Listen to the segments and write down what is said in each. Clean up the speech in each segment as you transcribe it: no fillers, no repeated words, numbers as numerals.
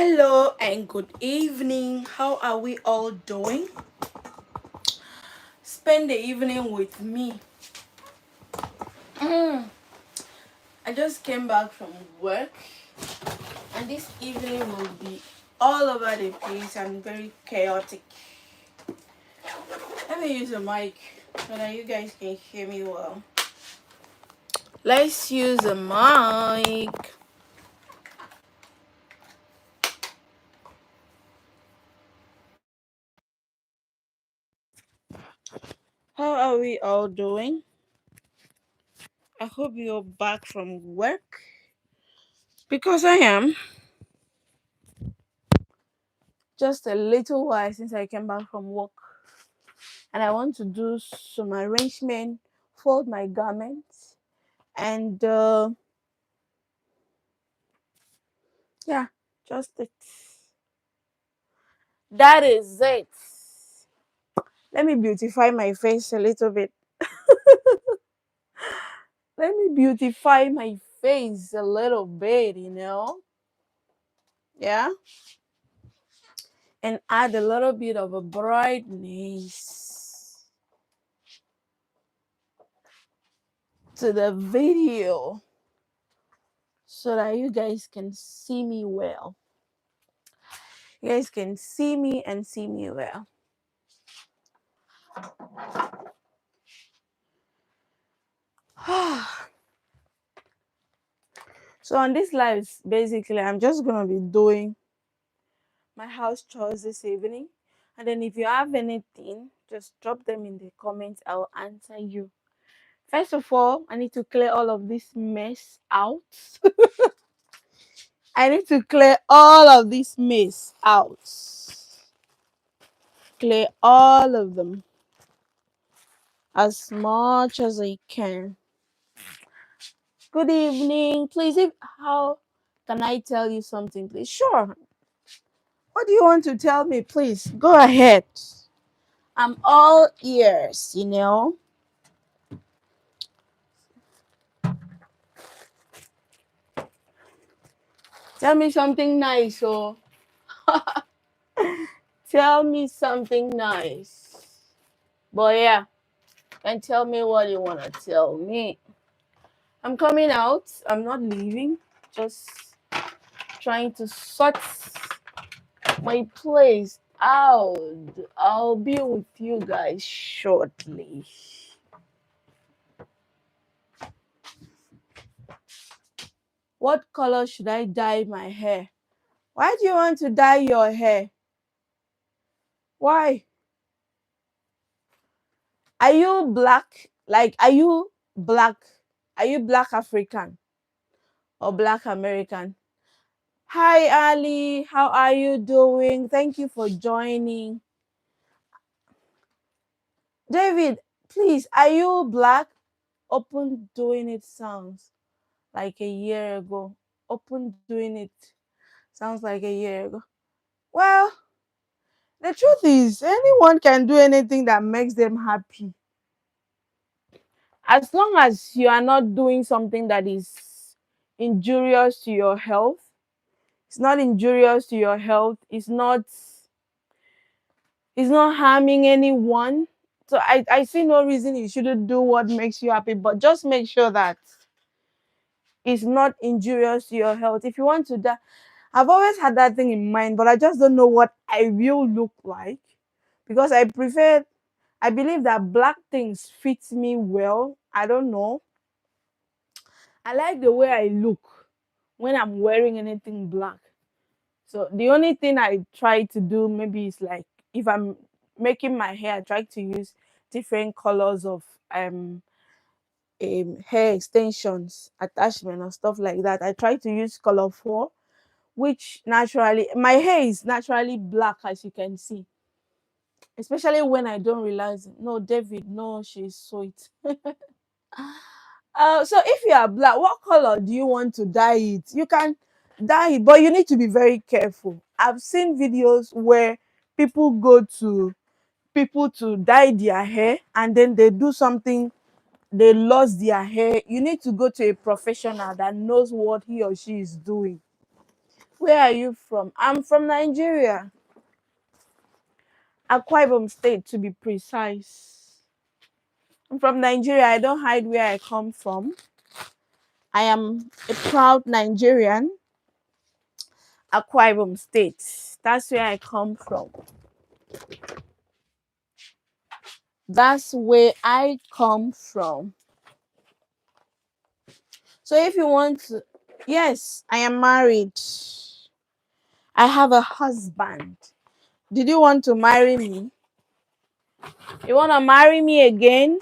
Hello and good evening. How are we all doing? Spend the evening with me. I just came back from work, and this evening will be all over the place and very chaotic. Let me use a mic so that you guys can hear me well. Let's use a mic. How are we all doing? I hope you're back from work because I am. Just a little while since I came back from work, and I want to do some arrangement, fold my garments, and yeah, just it. That is it. Let me beautify my face a little bit. Let me beautify my face a little bit. Yeah, and add a little bit of a brightness to the video so that you guys can see me well. You guys can see me and see me well. So on this live, basically, I'm just gonna be doing my house chores this evening, and then if you have anything, just drop them in the comments. I'll answer you. First of all, I need to clear all of this mess out. I need to clear all of this mess out. Clear all of them as much as I can. Good evening, please. How can I tell you something, please? Sure. What do you want to tell me, please? Go ahead. I'm all ears. Tell me something nice, oh. Tell me something nice. But yeah, and tell me what you want to tell me. I'm coming out. I'm not leaving. Just trying to sort my place out. I'll be with you guys shortly. What color should I dye my hair? Why do you want to dye your hair? Why? Are you black? Like, are you black? Are you black African or black American? Hi, Ali. How are you doing? Thank you for joining. David, please, are you black? Open doing it sounds like a year ago. Open doing it sounds like a year ago. Well, the truth is, anyone can do anything that makes them happy. As long as you are not doing something that is injurious to your health, it's not injurious to your health, it's not harming anyone. So I see no reason you shouldn't do what makes you happy, but just make sure that it's not injurious to your health. If you want to die, I've always had that thing in mind, but I just don't know what I will look like because I believe that black things fit me well. I don't know. I like the way I look when I'm wearing anything black. So the only thing I try to do maybe is like if I'm making my hair, I try to use different colors of hair extensions, attachment or stuff like that. I try to use color 4, which naturally my hair is naturally black as you can see. Especially when I don't realize it. No, David, no, she's sweet. So if you are black, what color do you want to dye it? You can dye it, but you need to be very careful. I've seen videos where people go to people to dye their hair and then they do something, they lost their hair. You need to go to a professional that knows what he or she is doing. Where are you from? I'm from Nigeria. Akwa Ibom State, to be precise. I'm from Nigeria. I don't hide where I come from. I am a proud Nigerian. Akwa Ibom State. That's where I come from. That's where I come from. So if you want to, yes, I am married. I have a husband. Did you want to marry me? You want to marry me again?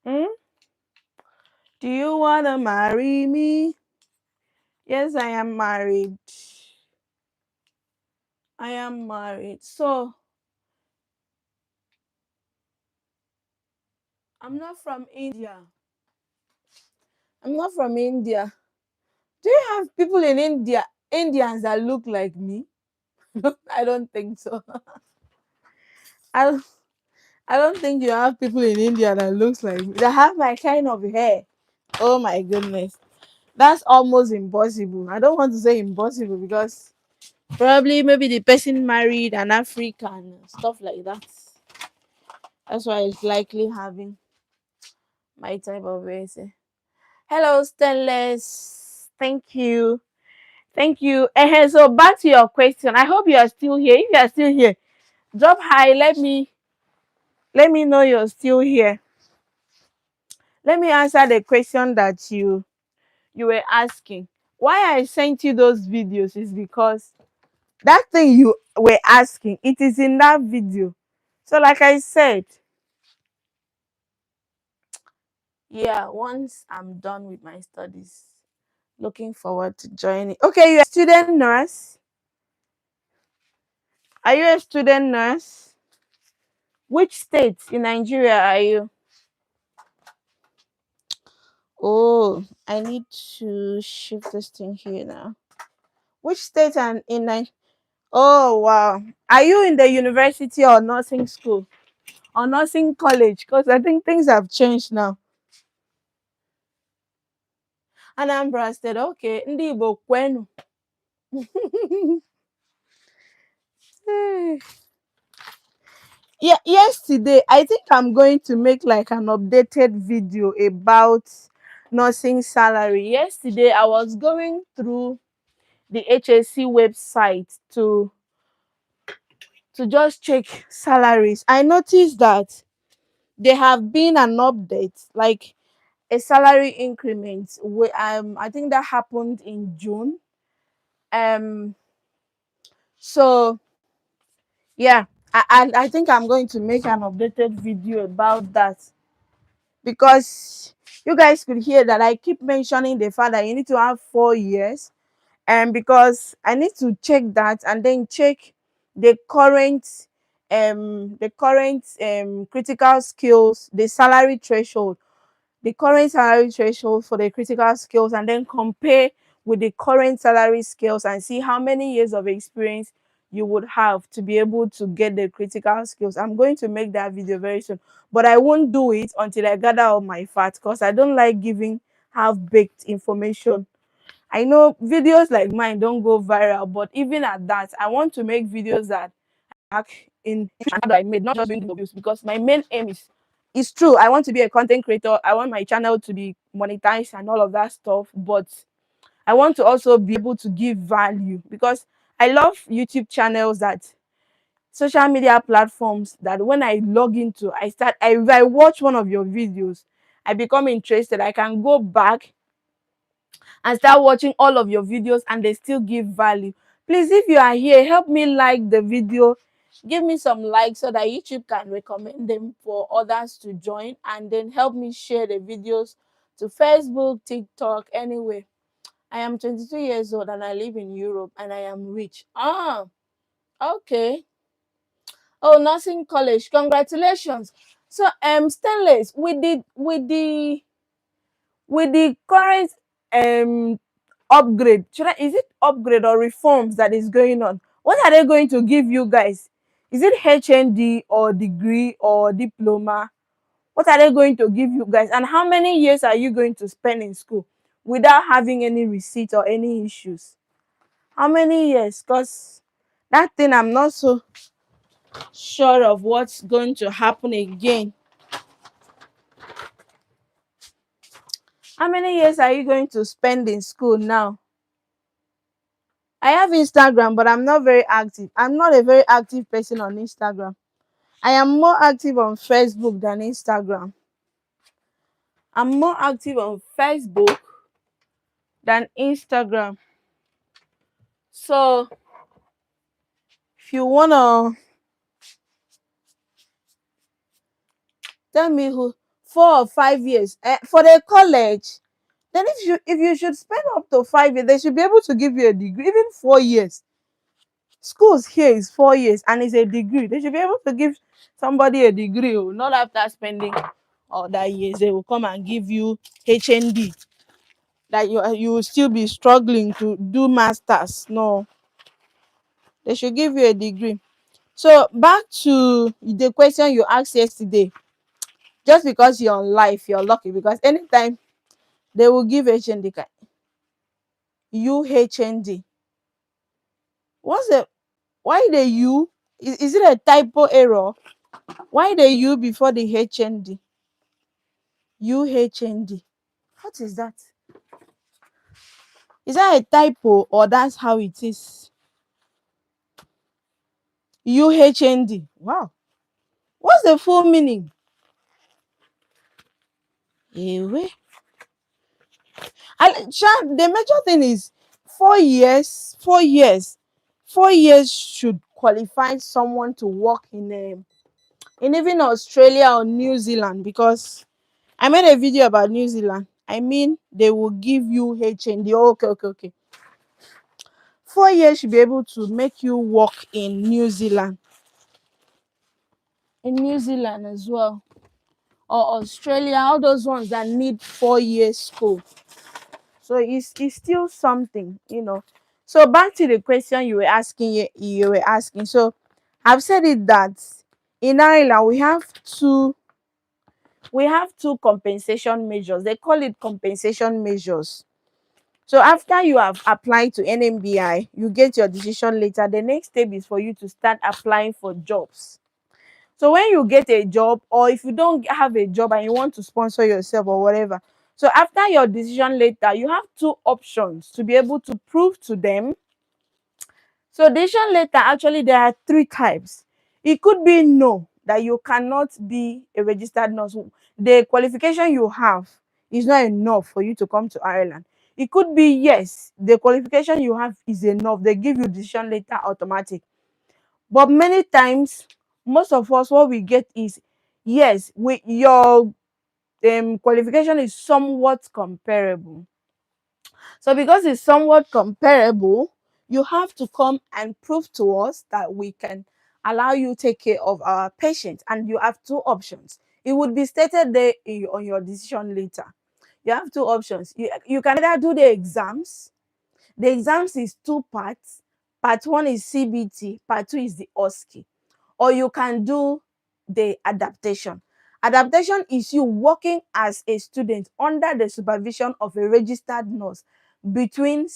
Hmm? Do you want to marry me? Yes, I am married. I am married. So, I'm not from India. I'm not from India. Do you have people in India, Indians that look like me? I don't think so. I don't, I don't think you have people in India that looks like me. That have my kind of hair. Oh my goodness. That's almost impossible. I don't want to say impossible because probably maybe the person married an African, stuff like that. That's why it's likely having my type of race. Hello, Stainless. Thank you. Thank you. So back to your question. I hope you are still here. If you are still here, drop high. Let me know you're still here. Let me answer the question that you were asking. Why I sent you those videos is because that thing you were asking, it is in that video. So like I said, yeah, once I'm done with my studies, looking forward to joining. Okay, you're a student nurse. Are you a student nurse? Which state in Nigeria are you? Oh, I need to shift this thing here now. Which state and in Nigeria? Oh, wow. Are you in the university or nursing school or nursing college? Because I think things have changed now. Anambra State, okay. Ndị Igbo kwenu. Yeah, yesterday I think I'm going to make like an updated video about nursing salary. Yesterday I was going through the HSC website to just check salaries. I noticed that there have been an update, like a salary increment. I think that happened in June. Um, so yeah, I think I'm going to make an updated video about that because you guys could hear that I keep mentioning the fact that you need to have 4 years, and because I need to check that and then check the current critical skills, the salary threshold, the current salary threshold for the critical skills, and then compare with the current salary skills and see how many years of experience you would have to be able to get the critical skills. I'm going to make that video very soon, but I won't do it until I gather all my facts because I don't like giving half-baked information. I know videos like mine don't go viral, but even at that, I want to make videos that back in that I made, not just doing reviews, because my main aim is it's true. I want to be a content creator. I want my channel to be monetized and all of that stuff, but I want to also be able to give value because I love YouTube channels that social media platforms that when I log into, if I watch one of your videos, I become interested. I can go back and start watching all of your videos and they still give value. Please, if you are here, help me like the video, give me some likes so that YouTube can recommend them for others to join, and then help me share the videos to Facebook, TikTok, anywhere. I am 22 years old and I live in Europe and I am rich. Ah, okay. Oh, nursing college, congratulations. So Stainless, with the current um upgrade, is it upgrade or reforms that is going on, what are they going to give you guys? Is it HND or degree or diploma? What are they going to give you guys, and how many years are you going to spend in school? without having any receipt or any issues. How many years? Because that thing, I'm not so sure of what's going to happen again. How many years are you going to spend in school now? I have Instagram, but I'm not very active. I'm not a very active person on Instagram. I am more active on Facebook than Instagram. I'm more active on Facebook than Instagram. So if you wanna tell me who 4 or 5 years for the college, then if you should spend up to 5 years, they should be able to give you a degree. Even 4 years. Schools here is 4 years and it's a degree. They should be able to give somebody a degree. Not after spending all that years, they will come and give you HND. That you will still be struggling to do masters. No, they should give you a degree. So back to the question you asked yesterday. Just because you're on life, you're lucky, because anytime they will give HND card. UHND. What's the why the U? Is it a typo error? Why the U before the HND? UHND. What is that? Is that a typo or that's how it is? UHND. Wow. What's the full meaning? Ewe. The major thing is 4 years. 4 years. 4 years should qualify someone to work in even Australia or New Zealand, because I made a video about New Zealand. I mean, they will give you HND. Okay. 4 years should be able to make you work in New Zealand. In New Zealand as well. Or Australia, all those ones that need 4 years school. So it's still something. So back to the question you were asking. So I've said it that in Ireland we have two compensation measures. They call it compensation measures. So after you have applied to NMBI, you get your decision letter. The next step is for you to start applying for jobs. So when you get a job, or if you don't have a job and you want to sponsor yourself or whatever, so after your decision letter, you have two options to be able to prove to them. So decision letter, actually there are three types. It could be no, that you cannot be a registered nurse. The qualification you have is not enough for you to come to Ireland. It could be yes, the qualification you have is enough. They give you decision letter automatic. But many times, most of us, what we get is yes, your qualification is somewhat comparable. So because it's somewhat comparable, you have to come and prove to us that we can allow you to take care of our patients. And you have two options. It would be stated there on your decision letter. You have two options. You can either do the exams. The exams is two parts. Part one is CBT, part two is the OSCE. Or you can do the adaptation. Adaptation is you working as a student under the supervision of a registered nurse between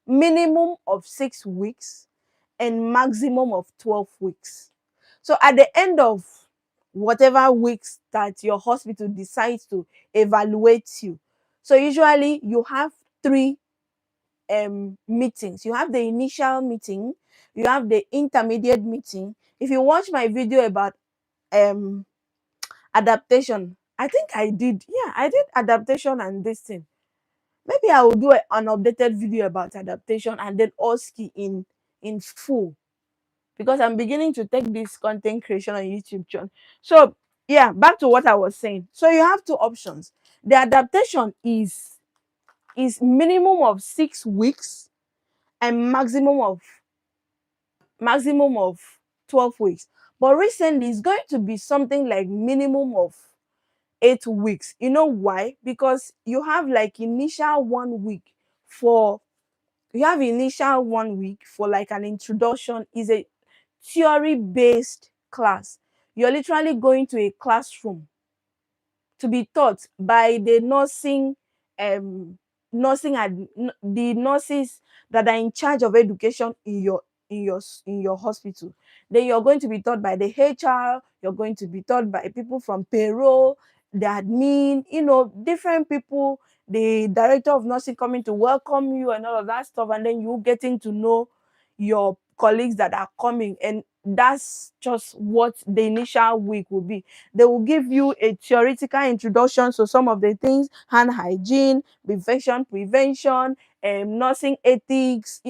minimum of 6 weeks and maximum of 12 weeks. So at the end of whatever weeks that your hospital decides to evaluate you, so usually you have three meetings. You have the initial meeting, you have the intermediate meeting. If you watch my video about adaptation, I think I did adaptation and this thing. Maybe I will do an updated video about adaptation and then OSCE in full, because I'm beginning to take this content creation on YouTube channel. So yeah, back to what I was saying. So you have two options. The adaptation is minimum of 6 weeks and maximum of 12 weeks. But recently it's going to be something like minimum of 8 weeks. You know why? Because you have like initial 1 week for like an introduction. Is a theory based class. You're literally going to a classroom to be taught by the nursing the nurses that are in charge of education in your hospital. Then you're going to be taught by the HR, you're going to be taught by people from payroll, the admin, different people, the director of nursing coming to welcome you and all of that stuff, and then you getting to know your colleagues that are coming. And that's just what the initial week will be. They will give you a theoretical introduction to some of the things: hand hygiene, infection prevention, nursing ethics,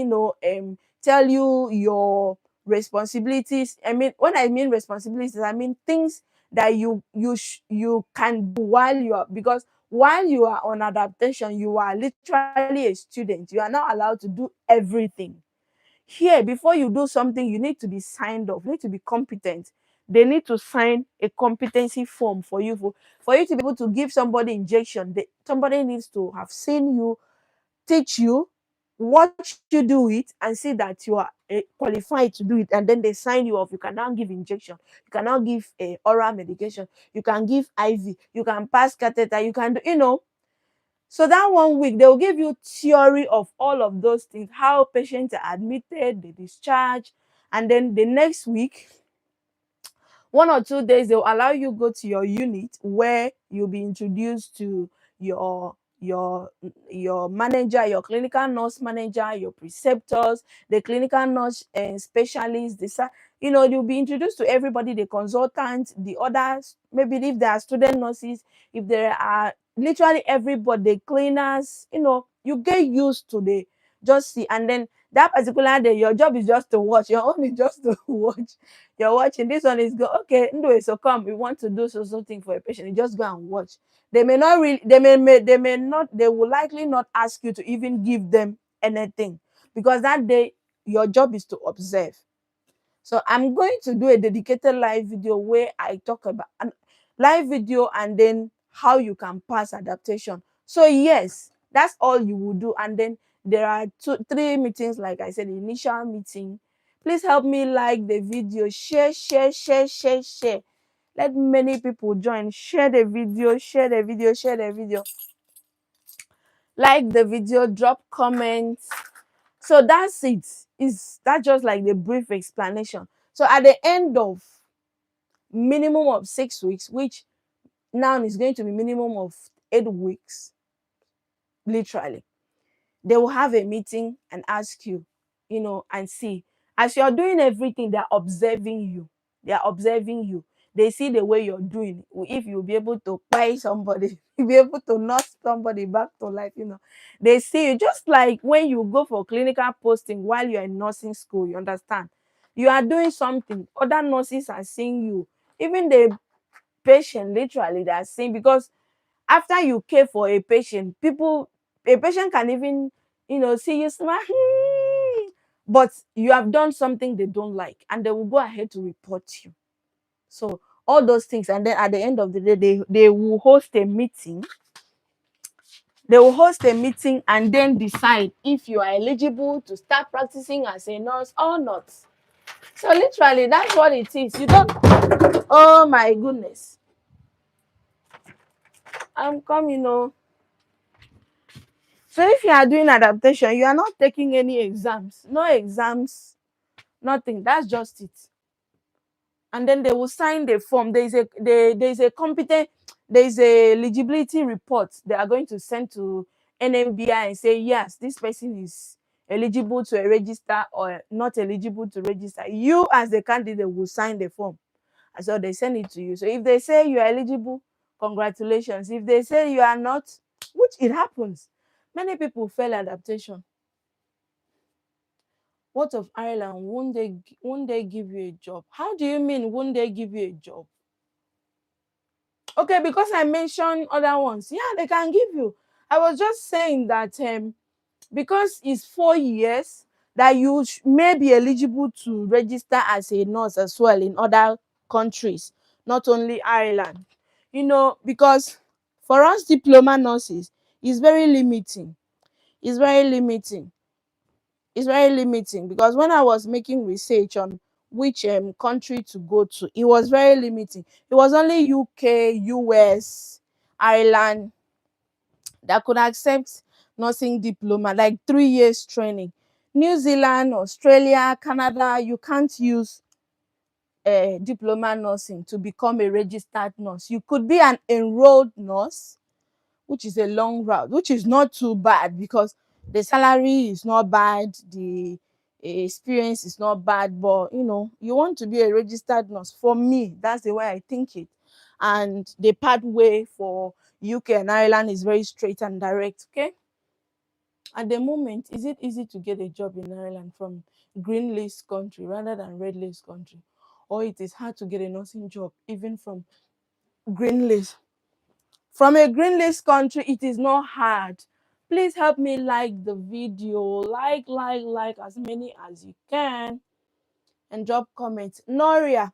tell you your responsibilities. I mean, when I mean responsibilities, I mean things that you can do while you are, because while you are on adaptation, you are literally a student. You are not allowed to do everything. Here, before you do something, you need to be signed off, you need to be competent. They need to sign a competency form for you, for you to be able to give somebody injection. Somebody needs to have seen you, teach you, watch you do it, and see that you are qualified to do it, and then they sign you off. You can now give injection, you can now give oral medication, you can give IV, you can pass catheter, you can do. So that 1 week, they will give you theory of all of those things, how patients are admitted, they discharge, and then the next week, 1 or 2 days, they'll allow you go to your unit where you'll be introduced to your your your manager, your clinical nurse manager, your preceptors, the clinical nurse specialists. You'll be introduced to everybody, the consultants, the others, maybe if there are student nurses, if there are literally everybody, the cleaners. You get used to the just see, and then that particular day, your job is just to watch. Your own is just to watch. You're watching. This one is go, okay, Ndo, so come, we want to do something for a patient. You just go and watch. They may not really, they may not, they will likely not ask you to even give them anything, because that day your job is to observe. So I'm going to do a dedicated live video where I talk about an live video, and then how you can pass adaptation. So yes, that's all you will do. And then there are 3 meetings, like I said, the initial meeting. Please help me like the video, share, share, share, share, share. Let many people join. Share the video, share the video, share the video. Like the video, drop comments. So that's it. Is that just like the brief explanation? So at the end of minimum of 6 weeks, which now is going to be minimum of 8 weeks, literally, they will have a meeting and ask you, and see, as you're doing everything, they're observing you. They're observing you. They see the way you're doing. If you'll be able to buy somebody, you'll be able to nurse somebody back to life. They see you, just like when you go for clinical posting while you're in nursing school, you understand? You are doing something, other nurses are seeing you. Even the patient, literally, they are seeing, because after you care for a patient, a patient can even, see you smile, but you have done something they don't like, and they will go ahead to report you. So all those things, and then at the end of the day, they will host a meeting. They will host a meeting and then decide if you are eligible to start practicing as a nurse or not. So literally, that's what it is. You don't. Oh my goodness. I'm coming. So if you are doing adaptation, you are not taking any exams. No exams, nothing. That's just it. And then they will sign the form. There is a competent, there is a eligibility report they are going to send to NMBI and say, yes, this person is eligible to a register or not eligible to register. You as the candidate will sign the form. And so they send it to you. So if they say you are eligible, congratulations. If they say you are not, which it happens, many people fail adaptation. What of Ireland? Won't they give you a job? How do you mean won't they give you a job? Okay, because I mentioned other ones. Yeah, they can give you. I was just saying that because it's 4 years, that you may be eligible to register as a nurse as well in other countries, not only Ireland. Because for us diploma nurses, it's very limiting. It's very limiting. It's very limiting, because when I was making research on which country to go to, it was very limiting. It was only UK, US, Ireland that could accept nursing diploma, like 3 years training. New Zealand, Australia, Canada, you can't use diploma nursing to become a registered nurse. You could be an enrolled nurse, which is a long route, which is not too bad because the salary is not bad, the experience is not bad, but you want to be a registered nurse. For me, that's the way I think it. And the pathway for UK and Ireland is very straight and direct. Okay. At the moment, is it easy to get a job in Ireland from green list country rather than red list country? Or it is hard to get a nursing job even from green list? From a green list country, it is not hard. Please help me like the video. Like as many as you can. And drop comments. Noria.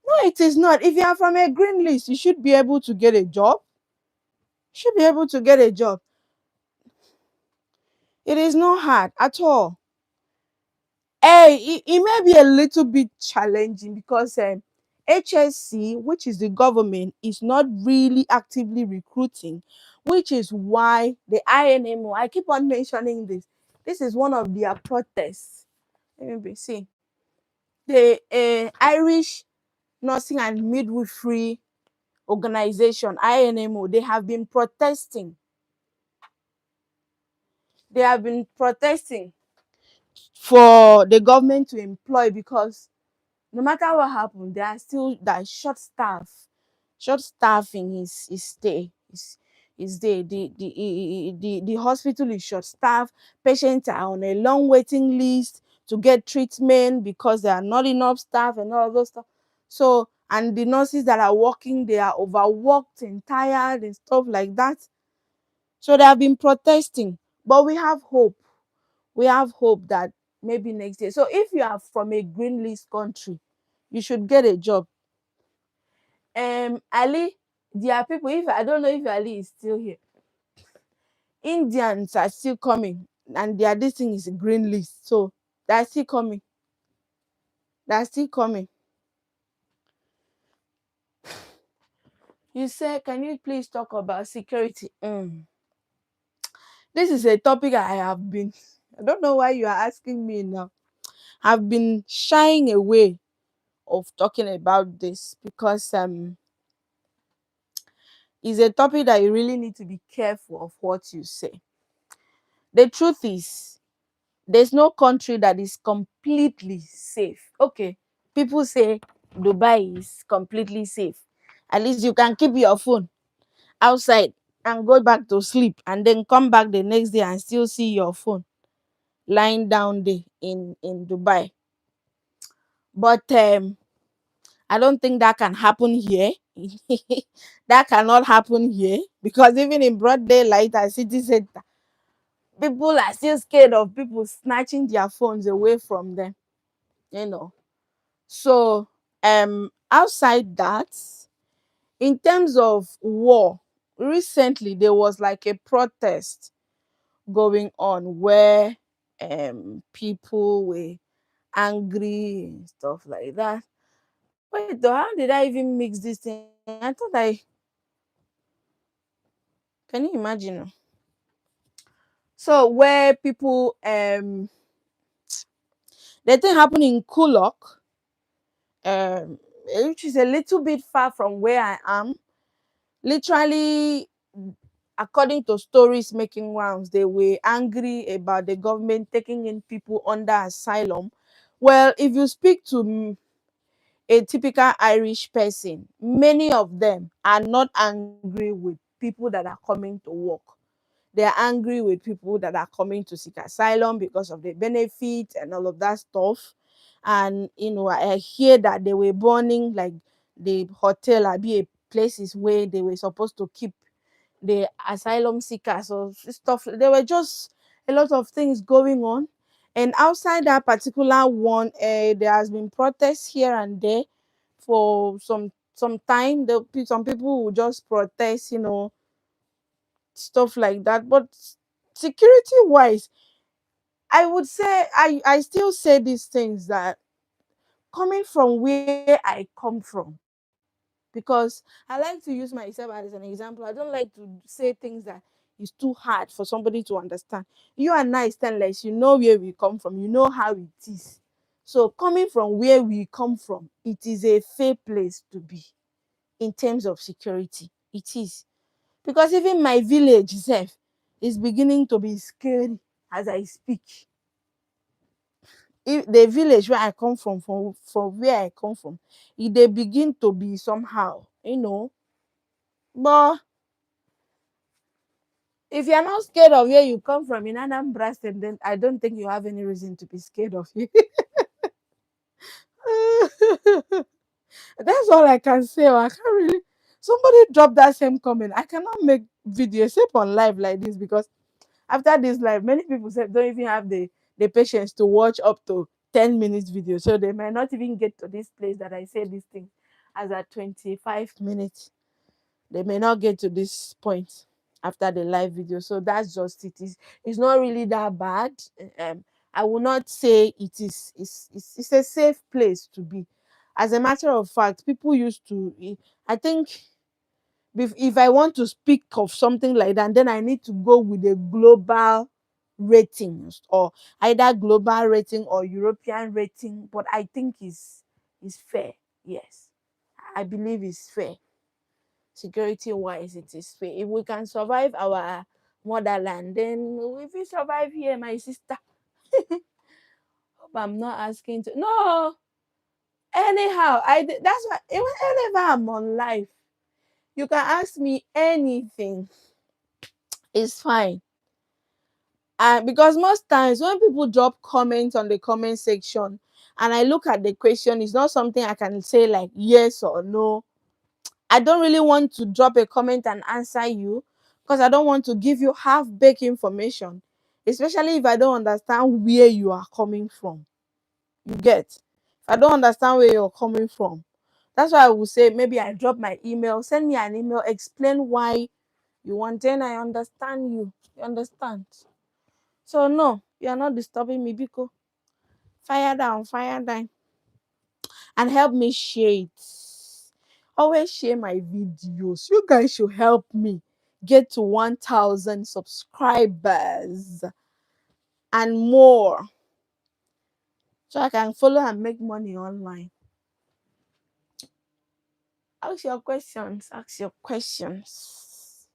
No, it is not. If you are from a green list, you should be able to get a job. You should be able to get a job. It is not hard at all. It may be a little bit challenging because HSC, which is the government, is not really actively recruiting, which is why the INMO, I keep on mentioning this. This is one of their protests. Let me see. The Irish Nursing and Midwifery Organization, INMO, they have been protesting. They have been protesting for the government to employ because no matter what happens, there are still that short staff. Short staffing is there. Is there. The hospital is short staff. Patients are on a long waiting list to get treatment because there are not enough staff and all those stuff. So, and the nurses that are working, they are overworked and tired and stuff like that. So they have been protesting. But we have hope. We have hope that maybe next year. So if you are from a green list country, you should get a job. Ali, there are people, if I don't know if Ali is still here, Indians are still coming and their this thing is a green list. So they're still coming. They're still coming. You say, can you please talk about security? This is a topic I don't know why you are asking me now. I've been shying away of talking about this because it's a topic that you really need to be careful of what you say. The truth is, there's no country that is completely safe. Okay, people say Dubai is completely safe. At least you can keep your phone outside and go back to sleep and then come back the next day and still see your phone lying down there in Dubai. But I don't think that can happen here. That cannot happen here because even in broad daylight at city center, people are still scared of people snatching their phones away from them. So outside that, in terms of war, recently there was like a protest going on where people were angry and stuff like that. Wait though, how did I even mix this thing? I thought I can you imagine? So where people the thing happened in Kulok, which is a little bit far from where I am. Literally, according to stories making rounds, they were angry about the government taking in people under asylum. Well, if you speak to a typical Irish person, many of them are not angry with people that are coming to work. They are angry with people that are coming to seek asylum because of the benefits and all of that stuff. And I hear that they were burning like the hotel, be places where they were supposed to keep the asylum seekers or stuff. There were just a lot of things going on. And outside that particular one, there has been protests here and there for some time. Some people will just protest, stuff like that. But security wise, I would say I still say these things that coming from where I come from, because I like to use myself as an example. I don't like to say things that is too hard for somebody to understand. You and I stainless, you know where we come from, you know how it is. So coming from where we come from, it is a fair place to be in terms of security. It is. Because even my village itself is beginning to be scary as I speak. If the village where I come from where I come from, if they begin to be somehow, But if you're not scared of where you come from in Anambra State, then I don't think you have any reason to be scared of you. That's all I can say. I can't really. Somebody drop that same comment. I cannot make videos except on live like this because after this live, many people say don't even have the patience to watch up to 10 minutes video. So they might not even get to this place that I say this thing as at 25 minutes. They may not get to this point after the live video. So that's just it. It's not really that bad. Um, I will not say it is it's a safe place to be. As a matter of fact, people used to I think if I want to speak of something like that, then I need to go with a global ratings or either global rating or European rating. But I think is fair. Yes, I believe it's fair. Security wise, it is fair. If we can survive our motherland, then if we survive here, my sister. Hope I'm not asking to no. Anyhow, that's why even whenever I'm on live, you can ask me anything. It's fine. And because most times when people drop comments on the comment section and I look at the question, it's not something I can say like yes or no. I don't really want to drop a comment and answer you because I don't want to give you half-baked information, especially if I don't understand where you are coming from. You get? If I don't understand where you're coming from, that's why I would say maybe I drop my email, send me an email, explain why you want, then I understand you. You understand? So no, you are not disturbing me because fire down, and help me share it. Always share my videos. You guys should help me get to 1,000 subscribers and more so I can follow and make money online. Ask your questions. Ask your questions.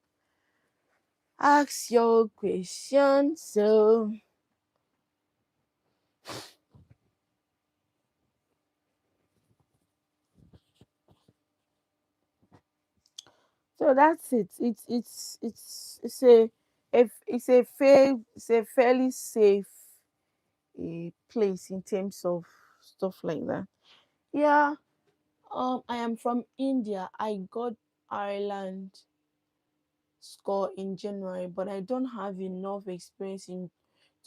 Ask your questions. So that's it. It's a fairly safe place in terms of stuff like that. Yeah. I am from India. I got Ireland score in January, but I don't have enough experience in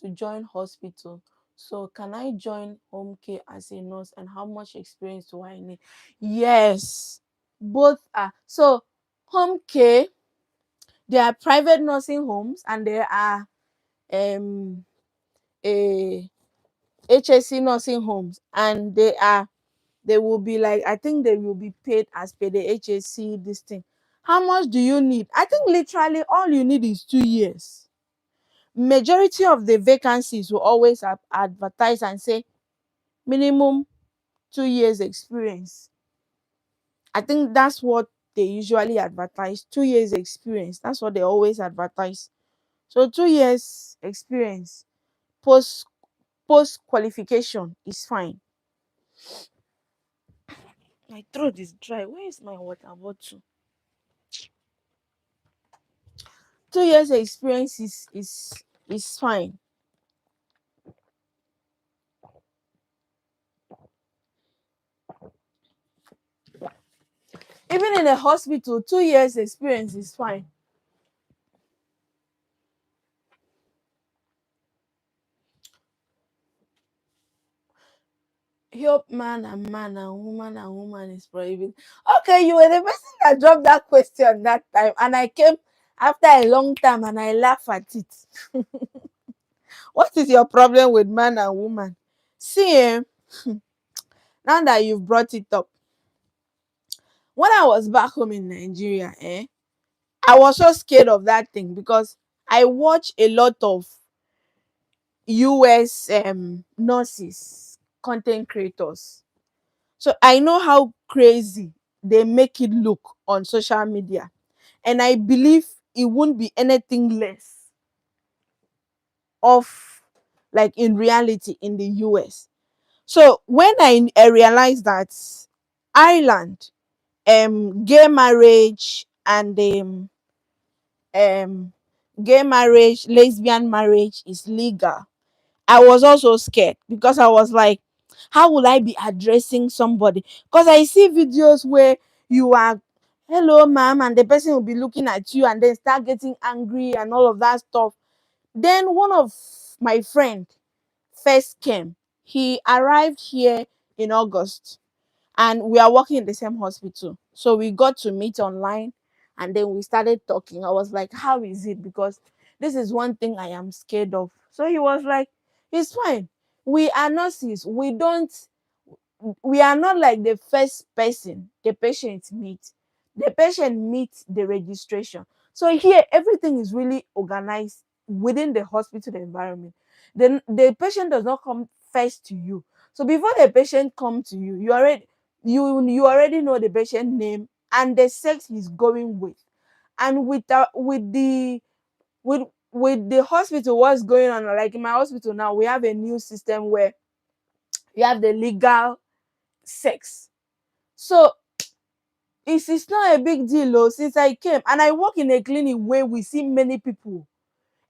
to join hospital. So can I join home care as a nurse and how much experience do I need? Yes, both are. So home care, there are private nursing homes and there are a HSC nursing homes and they will be like, I think they will be paid as per the HSC this thing. How much do you need? I think literally all you need is 2 years. Majority of the vacancies will always advertise and say minimum 2 years experience. I think that's what they usually advertise. 2 years experience. That's what they always advertise. So 2 years experience post post qualification is fine. My throat is dry. Where is my water bottle? 2 years experience is fine. Even in a hospital, 2 years experience is fine. Help man and woman is prohibited. Okay, you were the person that dropped that question that time, and I came after a long time and I laugh at it. What is your problem with man and woman? See, now that you've brought it up, when I was back home in Nigeria, I was so scared of that thing because I watch a lot of US nurses, content creators. So I know how crazy they make it look on social media. And I believe it won't be anything less of like in reality in the US. So when I realized that Ireland, gay marriage and um gay marriage, lesbian marriage is legal, I was also scared because I was like, how will I be addressing somebody? Because I see videos where you are, hello, ma'am, and the person will be looking at you and then start getting angry and all of that stuff. Then one of my friend first came. He arrived here in August and we are working in the same hospital. So we got to meet online and then we started talking. I was like, how is it? Because this is one thing I am scared of. So he was like, it's fine. We are nurses. We are not like the first person the patient meets. The patient meets the registration. So here, everything is really organized within the hospital environment. Then the patient does not come first to you. So before the patient come to you, you already know the patient name and the sex he's going with. And with with the hospital, what's going on? Like in my hospital now, we have a new system where you have the legal sex. So it's not a big deal though, since I came and I work in a clinic where we see many people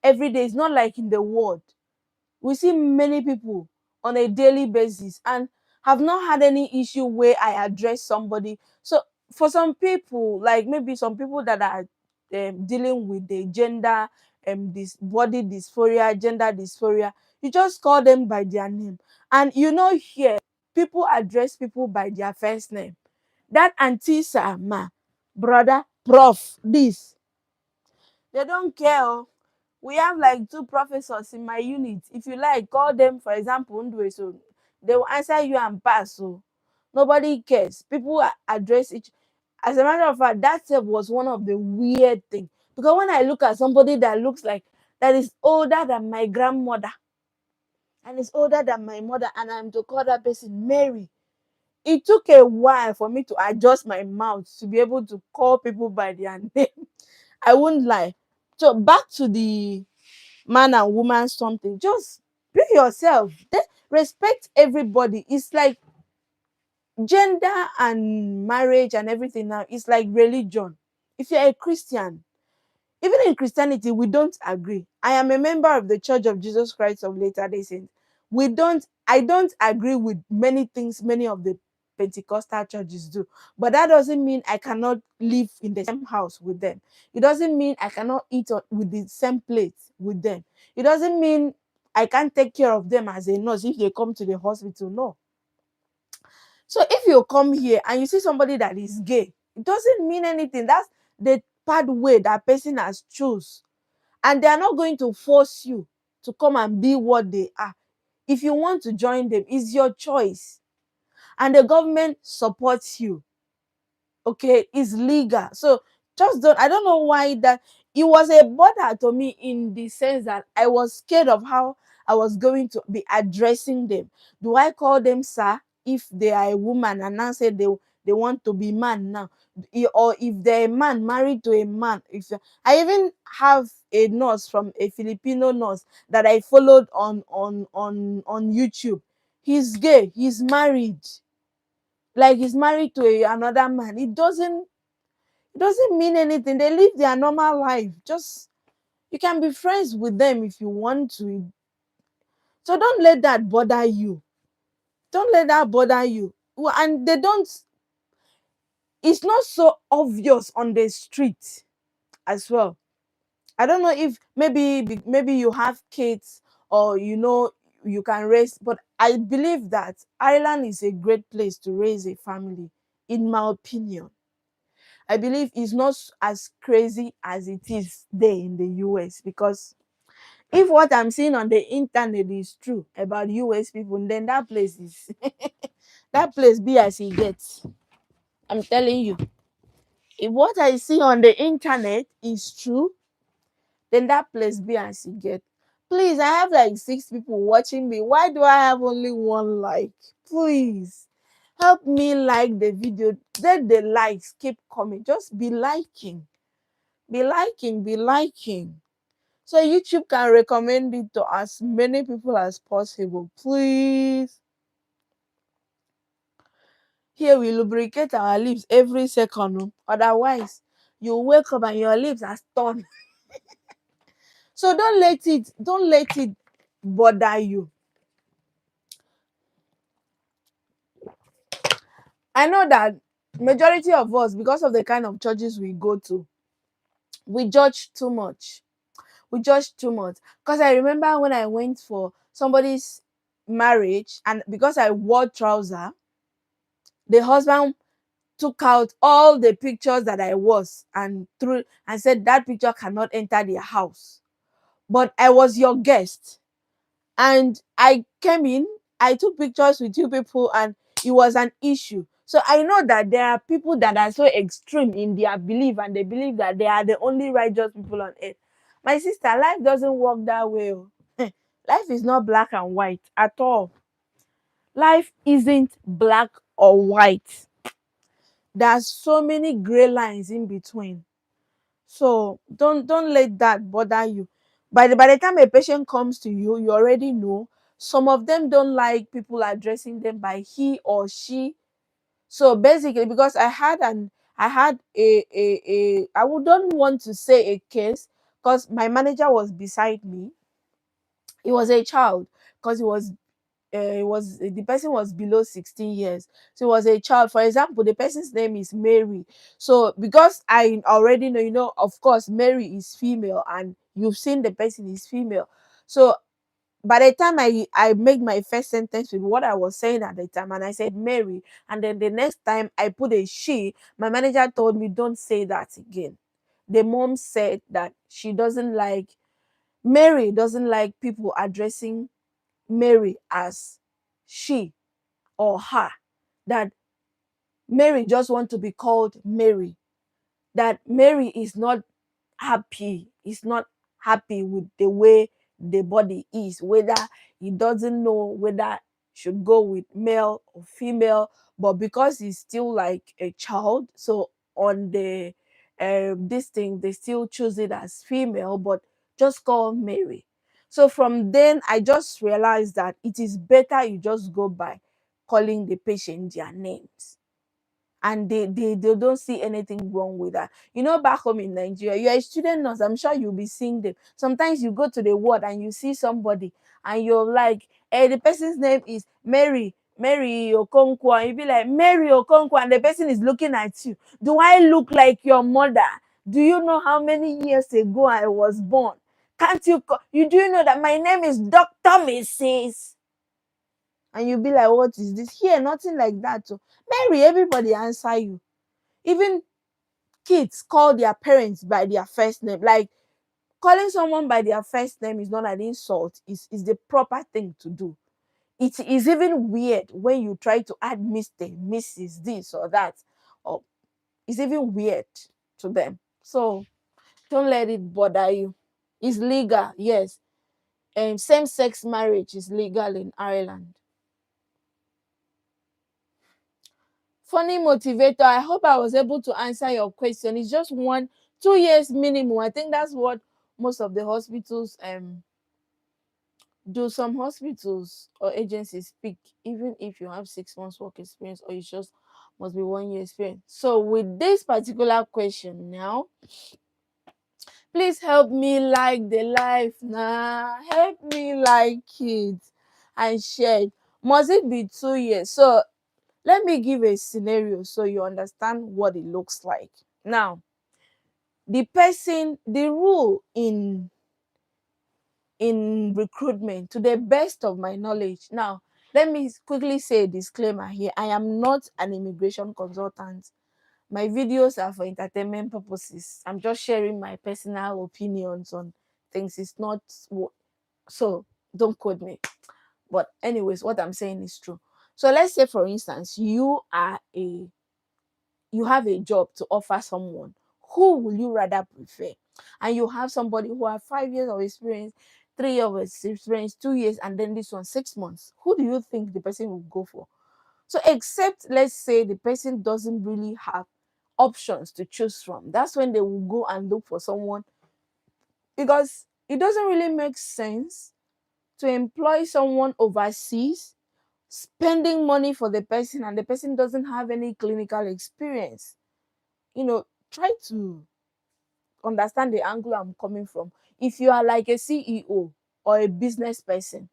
every day. It's not like in the ward. We see many people on a daily basis and have not had any issue where I address somebody. So for some people, like maybe some people that are dealing with the gender, this body dysphoria, gender dysphoria, you just call them by their name. And you know here, people address people by their first name. That auntie, sir, ma, brother, prof, this, they don't care. Oh. We have like two professors in my unit. If you like, call them, for example, Ndwe, so they will answer you and pass. So nobody cares. People address each. As a matter of fact, that self was one of the weird things. Because when I look at somebody that looks like that is older than my grandmother and is older than my mother, and I'm to call that person Mary, it took a while for me to adjust my mouth to be able to call people by their name. I wouldn't lie. So back to the man and woman something. Just be yourself. Respect everybody. It's like gender and marriage and everything now. It's like religion. If you're a Christian, even in Christianity, we don't agree. I am a member of the Church of Jesus Christ of Latter-day Saints. I don't agree with many things many of the Pentecostal churches do. But that doesn't mean I cannot live in the same house with them. It doesn't mean I cannot eat with the same plate with them. It doesn't mean I can't take care of them as a nurse if they come to the hospital. No. So if you come here and you see somebody that is gay, it doesn't mean anything. That's the pathway that person has choose. And they are not going to force you to come and be what they are. If you want to join them, it's your choice. And the government supports you. Okay, it's legal. So just don't, I don't know why that it was a bother to me in the sense that I was scared of how I was going to be addressing them. Do I call them sir if they are a woman and now say they want to be man now? Or if they're a man married to a man? If I even have a nurse from a Filipino nurse that I followed on YouTube. He's gay, he's married, like he's married to another man. It doesn't mean anything. They live their normal life. Just you can be friends with them if you want to. So don't let that bother you. Don't let that bother you. And they don't, it's not so obvious on the street as well. I don't know if maybe you have kids or you can raise, but I believe that Ireland is a great place to raise a family, in my opinion. I believe it's not as crazy as it is there in the US, because if what I'm seeing on the internet is true about US people, then that place is that place be as it gets. I'm telling you. If what I see on the internet is true, then that place be as e get. Please, I have like 6 people watching me. Why do I have only one like? Please help me like the video. Let the likes keep coming. Just be liking, be liking, be liking. So YouTube can recommend it to as many people as possible. Please. Here we lubricate our lips every second. Oh. Otherwise, you wake up and your lips are torn. So don't let it bother you. I know that majority of us, because of the kind of churches we go to, we judge too much. We judge too much. Because I remember when I went for somebody's marriage, and because I wore trouser, the husband took out all the pictures that I was and threw and said that picture cannot enter their house. But I was your guest. And I came in, I took pictures with you people, and it was an issue. So I know that there are people that are so extreme in their belief, and they believe that they are the only righteous people on earth. My sister, life doesn't work that way. Life is not black and white at all. Life isn't black or white. There's so many gray lines in between. So don't let that bother you. By the time a patient comes to you, you already know. Some of them don't like people addressing them by he or she. So basically, because I had a I don't want to say a case, because my manager was beside me. He was a child, because the person was below 16 years, so it was a child. For example, the person's name is Mary. So because I already know, of course Mary is female, and you've seen the person is female. So by the time I made my first sentence with what I was saying at the time, and I said Mary, and then the next time I put a she, my manager told me don't say that again. The mom said that Mary doesn't like people addressing Mary as she or her, that Mary just want to be called Mary, that Mary is not happy with the way the body is, whether he doesn't know whether should go with male or female, but because he's still like a child, so on the this thing they still choose it as female, but just call Mary. So from then I just realized that it is better you just go by calling the patient their names, and they don't see anything wrong with that. Back home in Nigeria, you're a student nurse, I'm sure you'll be seeing them. Sometimes you go to the ward and you see somebody, and you're like, hey, the person's name is Mary Okonkwo, and you be like, Mary Okonkwo, and the person is looking at you. Do I look like your mother? Do you know how many years ago I was born? Can't you do you know that my name is Dr. Mrs.? And you be like, what is this? Here, nothing like that. So Mary, everybody answer you. Even kids call their parents by their first name. Like, calling someone by their first name is not an insult. It's the proper thing to do. It is even weird when you try to add Mr., Mrs., this or that. Or it's even weird to them. So don't let it bother you. It's legal, yes. Same-sex marriage is legal in Ireland. Funny motivator, I hope I was able to answer your question. It's just 2 years minimum. I think that's what most of the hospitals do. Some hospitals or agencies pick, even if you have 6 months work experience, or you just must be 1 year experience. So with this particular question now, please help me like the life now. Help me like it and share it. Must it be 2 years? So let me give a scenario so you understand what it looks like. Now, the rule in recruitment, to the best of my knowledge. Now, let me quickly say a disclaimer here. I am not an immigration consultant. My videos are for entertainment purposes. I'm just sharing my personal opinions on things. It's not so don't quote me. But anyways, what I'm saying is true. So let's say, for instance, you have a job to offer someone. Who will you rather prefer? and you have somebody who have 5 years of experience, 3 years of experience, 2 years, and then this one 6 months, who do you think the person will go for? So except let's say the person doesn't really have options to choose from, that's when they will go and look for someone, because it doesn't really make sense to employ someone overseas, spending money for the person, and the person doesn't have any clinical experience. Try to understand the angle I'm coming from. If you are like a CEO or a business person,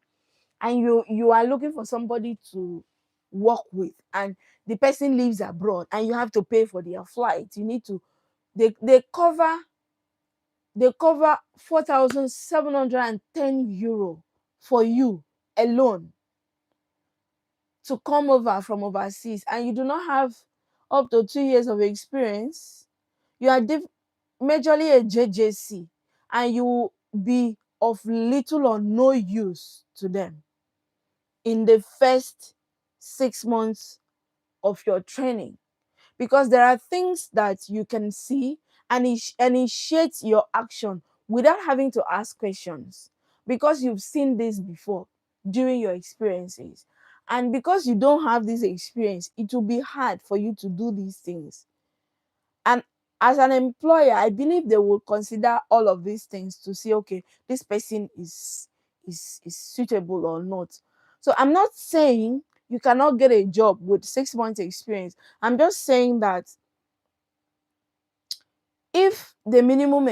and you are looking for somebody to work with, and the person lives abroad and you have to pay for their flight, you need to they cover 4,710 euro for you alone to come over from overseas, and you do not have up to 2 years of experience. You are majorly a JJC, and you will be of little or no use to them in the first 6 months of your training, because there are things that you can see and initiate your action without having to ask questions, because you've seen this before during your experiences. And because you don't have this experience, it will be hard for you to do these things. And as an employer, I believe they will consider all of these things to see, okay, this person is suitable or not. So I'm not saying you cannot get a job with 6 months experience. I'm just saying that if the minimum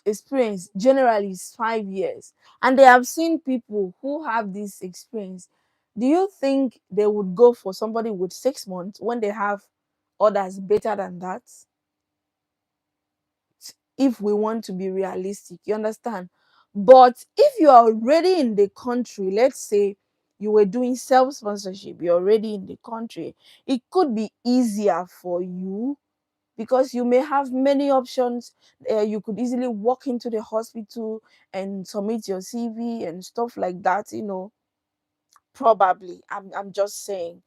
experience generally is 5 years, and they have seen people who have this experience, do you think they would go for somebody with 6 months when they have others better than that? If we want to be realistic, you understand? But if you are already in the country, let's say you were doing self-sponsorship, you're already in the country, it could be easier for you, because you may have many options. You could easily walk into the hospital and submit your CV and stuff like that. Probably, I'm just saying,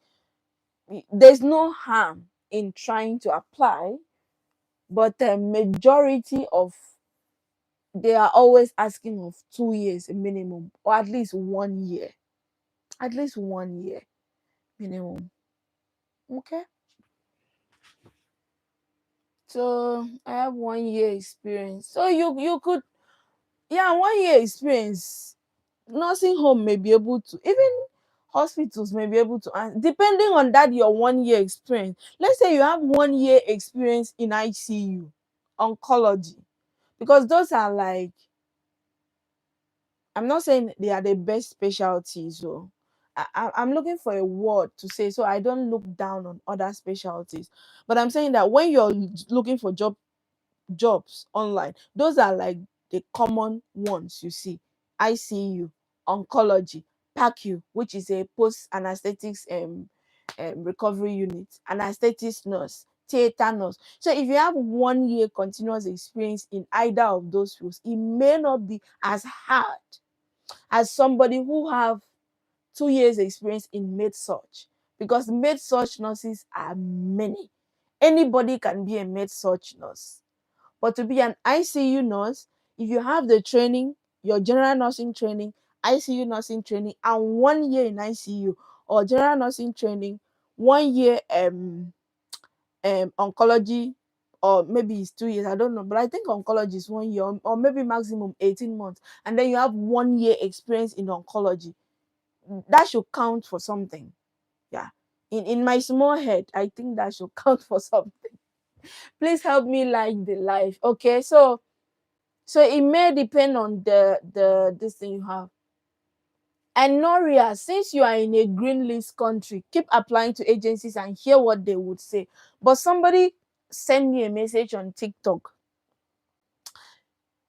there's no harm in trying to apply, but the majority of, they are always asking of 2 years minimum, or at least 1 year, at least 1 year minimum. Okay, so I have 1 year experience, so you could, yeah, 1 year experience. Nursing home may be able to, even hospitals may be able to, and depending on that your 1 year experience. Let's say you have 1 year experience in ICU, oncology, because those are like, I'm not saying they are the best specialties, so I'm looking for a word to say, so I don't look down on other specialties. But I'm saying that when you're looking for jobs online, those are like the common ones you see: ICU, oncology, PACU, which is a post anesthetics recovery unit, anesthetics nurse, theater nurse. So if you have 1 year continuous experience in either of those fields, it may not be as hard as somebody who have 2 years experience in med-surg, because med-surg nurses are many. Anybody can be a med-surg nurse. But to be an ICU nurse, if you have the training, your general nursing training, ICU nursing training, and 1 year in ICU, or general nursing training, 1 year oncology, or maybe it's 2 years, I don't know, but I think oncology is 1 year, or maybe maximum 18 months, and then you have 1 year experience in oncology. That should count for something. Yeah. In my small head, I think that should count for something. Please help me like the life. Okay, so it may depend on the this thing you have. And Noria, since you are in a green list country, keep applying to agencies and hear what they would say. But somebody send me a message on TikTok.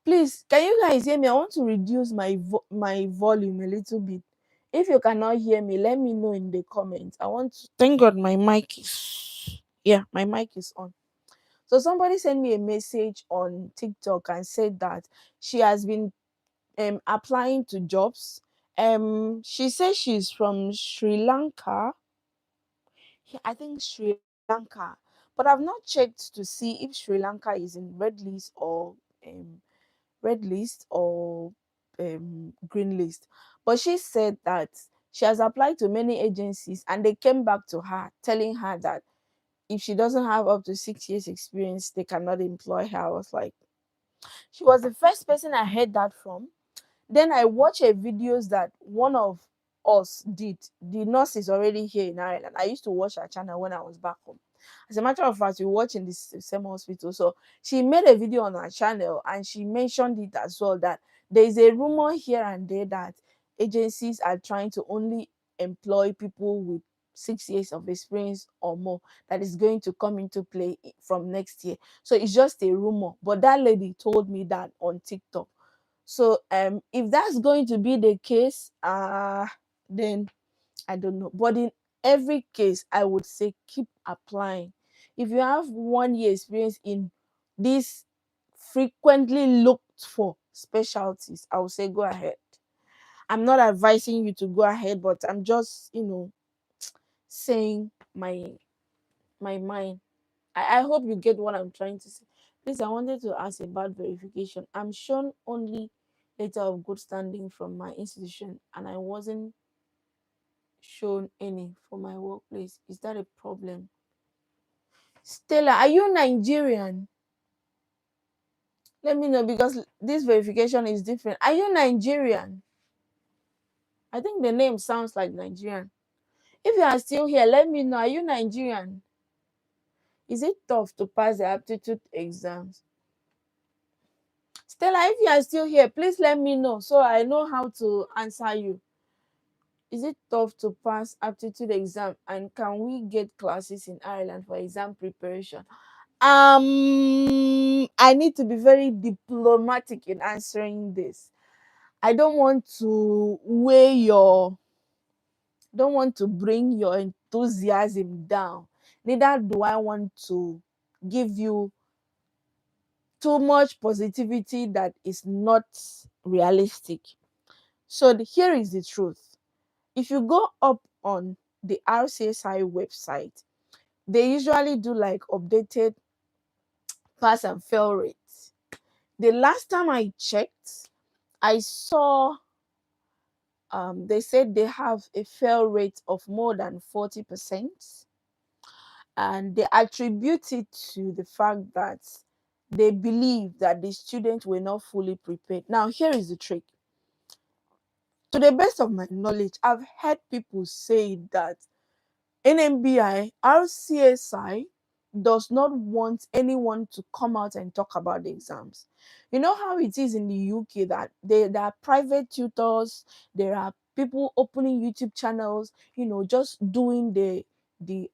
Please, can you guys hear me? I want to reduce my volume a little bit. If you cannot hear me, let me know in the comments. I want to, thank God my mic is, yeah, my mic is on. So somebody sent me a message on TikTok and said that she has been applying to jobs. She says she's from Sri Lanka. Yeah, I think Sri Lanka, but I've not checked to see if Sri Lanka is in red list or um red list or green list. But she said that she has applied to many agencies and they came back to her telling her that if she doesn't have up to 6 years experience, they cannot employ her. I was like, she was the first person I heard that from. Then I watched a videos that one of us did. The nurse is already here in Ireland. I used to watch her channel when I was back home. As a matter of fact, we watch in this same hospital. So she made a video on her channel and she mentioned it as well that there is a rumor here and there that agencies are trying to only employ people with 6 years of experience or more, that is going to come into play from next year. So it's just a rumor. But that lady told me that on TikTok. So if that's going to be the case, then I don't know. But in every case, I would say keep applying. If you have 1 year experience in these frequently looked for specialties, I would say go ahead. I'm not advising you to go ahead, but I'm just, saying my mind. I hope you get what I'm trying to say. Please, I wanted to ask about verification. I'm shown only letter of good standing from my institution and I wasn't shown any for my workplace. Is that a problem? Stella, are you Nigerian? Let me know because this verification is different. Are you Nigerian? I think the name sounds like Nigerian. If you are still here, let me know. Are you Nigerian? Is it tough to pass the aptitude exams? Stella, if you are still here, please let me know so I know how to answer you. Is it tough to pass aptitude exam and can we get classes in Ireland for exam preparation? I need to be very diplomatic in answering this. I don't want to don't want to bring your enthusiasm down. Neither do I want to give you too much positivity that is not realistic. So here is the truth. If you go up on the RCSI website, they usually do like updated pass and fail rates. The last time I checked, I saw they said they have a fail rate of more than 40%, and they attribute it to the fact that they believe that the students were not fully prepared. Now, here is the trick. To the best of my knowledge, I've heard people say that NMBI, RCSI does not want anyone to come out and talk about the exams. You know how it is in the UK that there are private tutors, there are people opening YouTube channels, just doing the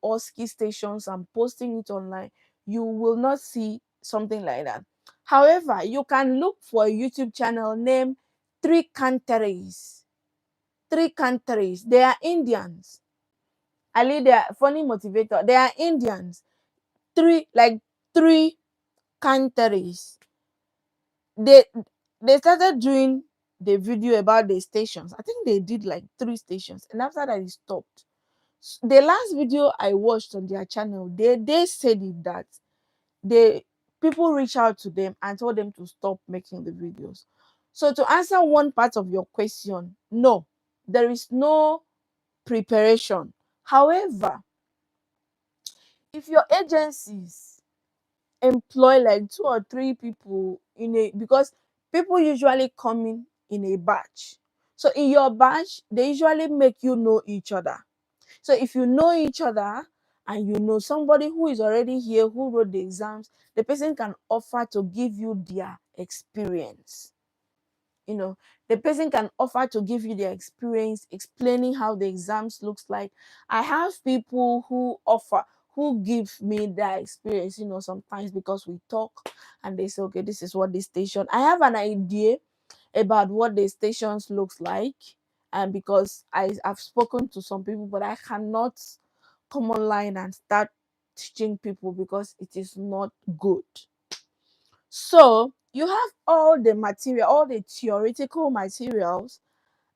OSCE stations and posting it online. You will not see something like that. However, you can look for a YouTube channel named Three Countries. Three Countries. They are Indians. Ali, they are funny motivator. They are Indians. Three countries. They they started doing the video about the stations. I think they did like 3 stations, and after that, it stopped. The last video I watched on their channel, they said it that they people reach out to them and told them to stop making the videos. So to answer one part of your question, no, there is no preparation. However, if your agencies employ like 2 or 3 people because people usually come in a batch. So in your batch, they usually make you know each other. So if you know each other and you know somebody who is already here who wrote the exams, the person can offer to give you their experience. The person can offer to give you their experience, explaining how the exams looks like. I have people who give me their experience, sometimes because we talk and they say, okay, this is what this station. I have an idea about what the stations looks like, and because I've spoken to some people, but I cannot come online and start teaching people because it is not good. So you have all the material, all the theoretical materials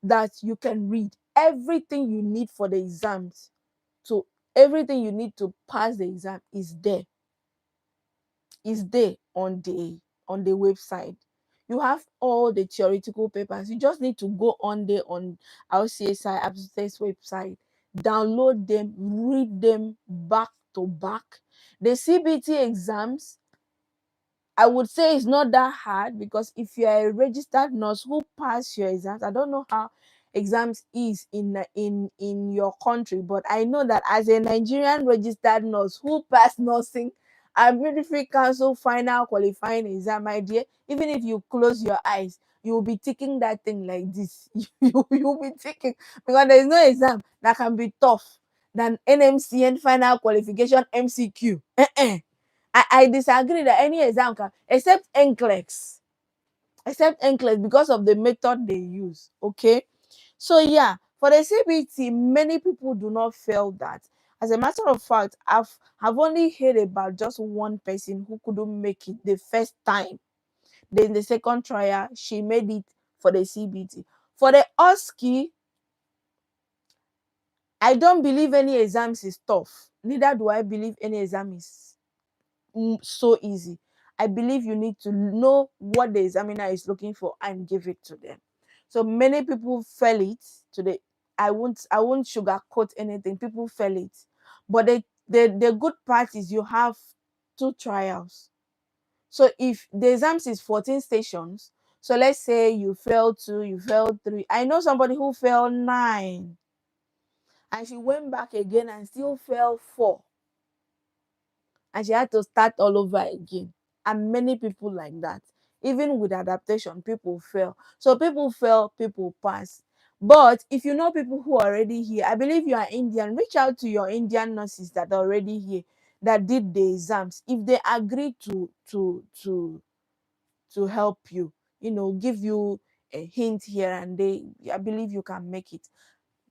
that you can read. Everything you need for the exams, so everything you need to pass the exam is there. Is there on the website. You have all the theoretical papers. You just need to go on there on our CSI Access website, download them, read them back to back. The CBT exams, I would say it's not that hard, because if you are a registered nurse who pass your exams, I don't know how exams is in your country, but I know that as a Nigerian registered nurse who passed nursing and midwifery council final qualifying exam, my dear, even if you close your eyes, you will be ticking that thing like this. You will be ticking, because there is no exam that can be tough than NMCN final qualification MCQ. I disagree that any exam can, except NCLEX, because of the method they use. Okay, so yeah, for the CBT, many people do not fail that. As a matter of fact, I've only heard about just one person who couldn't make it the first time. Then the second trial, she made it for the CBT. For the OSCE, I don't believe any exams is tough. Neither do I believe any exam is so easy. I believe you need to know what the examiner is looking for and give it to them. So many people fail it today. I won't sugarcoat anything. People fail it. But the good part is you have two trials. So if the exams is 14 stations, so let's say you failed two, you failed three. I know somebody who failed nine, and she went back again and still failed four, and she had to start all over again. And many people like that. Even with adaptation, people fail. So people fail, people pass. But if you know people who are already here, I believe you are Indian, reach out to your Indian nurses that are already here, that did the exams. If they agree to help you, give you a hint here and there, I believe you can make it.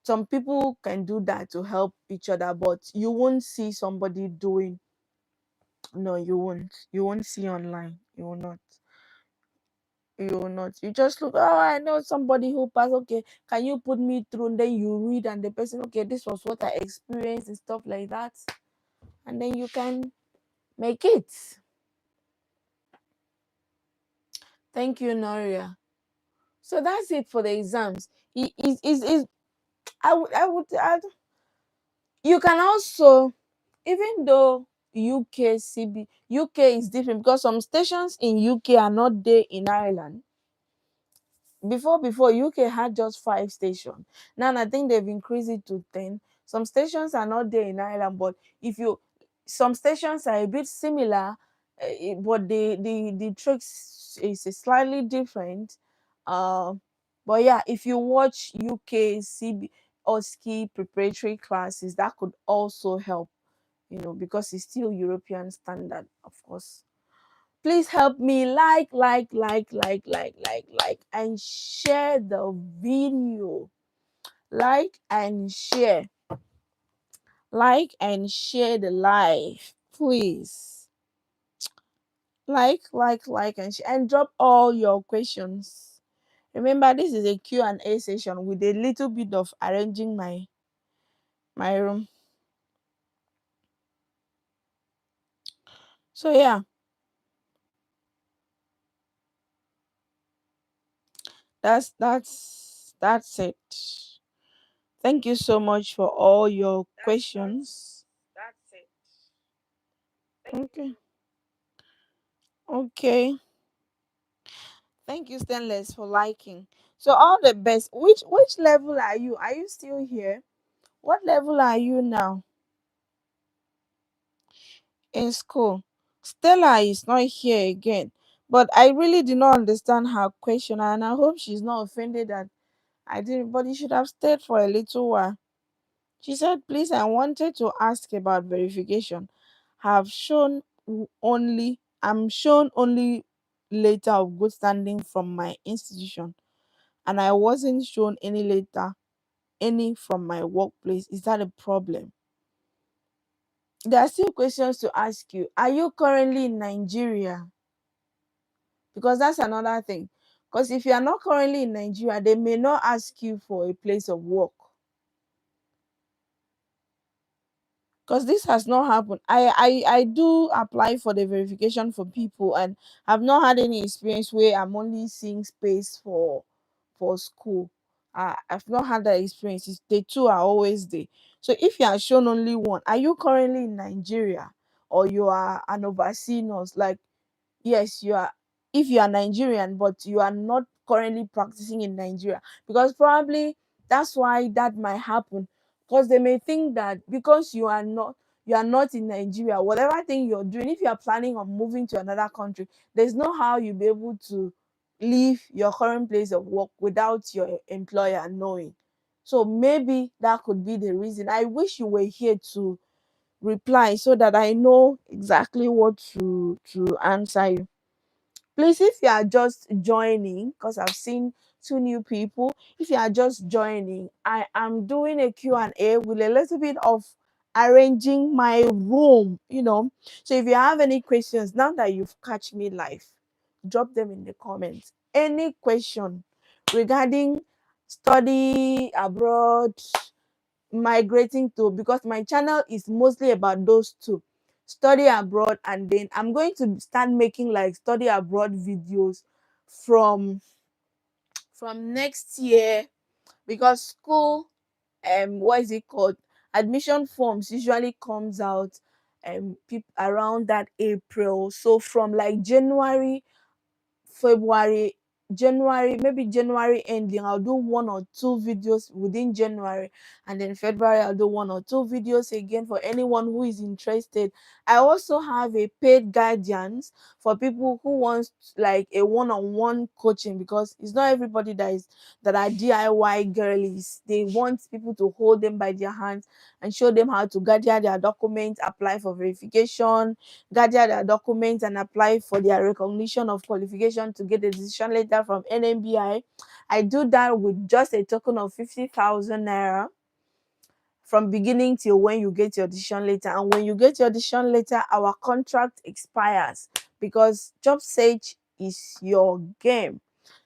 Some people can do that to help each other, but you won't see somebody doing. No, you won't. You won't see online. You will not. You will not. You just look, oh, I know somebody who passed. Okay, can you put me through? And then you read, and the person, okay, this was what I experienced and stuff like that. And then you can make it. Thank you, Noria. So that's it for the exams. You can also, even though UK is different, because some stations in UK are not there in Ireland. Before UK had just 5 stations. Now I think they've increased it to 10. Some stations are not there in Ireland, but if you some stations are a bit similar, but the tricks is slightly different. Uh, but yeah, if you watch UK CB or ski preparatory classes, that could also help, because it's still European standard, of course. Please help me like, and share the video. Like and share. Like and share the live. Please. Like, and share. And drop all your questions. Remember, this is a Q&A session with a little bit of arranging my room. So yeah, that's it. Thank you so much for all your questions. Okay. Okay. Thank you, Stainless, for liking. So all the best. Which level are you? Are you still here? What level are you now in school? Stella is not here again. But I really did not understand her question, and I hope she's not offended that I didn't, but you should have stayed for a little while. She said, please, I wanted to ask about verification. Have shown I'm shown only letter of good standing from my institution, and I wasn't shown any from my workplace. Is that a problem? There are still questions to ask you. Are you currently in Nigeria? Because that's another thing. Because if you are not currently in Nigeria, they may not ask you for a place of work. because this has not happened. I do apply for the verification for people, and I've not had any experience where I'm only seeing space for school. I've not had that experience. The two are always there. So if you are shown only one, are you currently in Nigeria, or you are an overseas nurse? Like, yes, you are. If you are Nigerian but you are not currently practicing in Nigeria, because probably that's why that might happen, because they may think that because you are not in Nigeria, whatever thing you're doing, if you are planning on moving to another country, there's no how you'll be able to leave your current place of work without your employer knowing. So maybe that could be the reason. I wish you were here to reply so that I know exactly what to answer you. Please, if you are just joining, because I've seen two new people, if you are just joining, I am doing a Q&A with a little bit of arranging my room, you know. So if you have any questions, now that you've catch me live, drop them in the comments. Any question regarding study abroad, migrating to, because my channel is mostly about those two, study abroad, and then I'm going to start making like study abroad videos from next year, because school, what is it called, admission forms usually comes out around that April. So from like February, January, maybe January ending, I'll do one or two videos within January, and then February I'll do one or two videos again for anyone who is interested. I also have a paid guidance for people who wants like a one-on-one coaching, because it's not everybody that are DIY girlies. They want people to hold them by their hands and show them how to gather their documents, apply for verification, gather their documents, and apply for their recognition of qualification to get a decision letter from NMBI. I do that with just a token of 50,000 naira from beginning till when you get your decision letter. And when you get your decision letter, our contract expires, because job search is your game.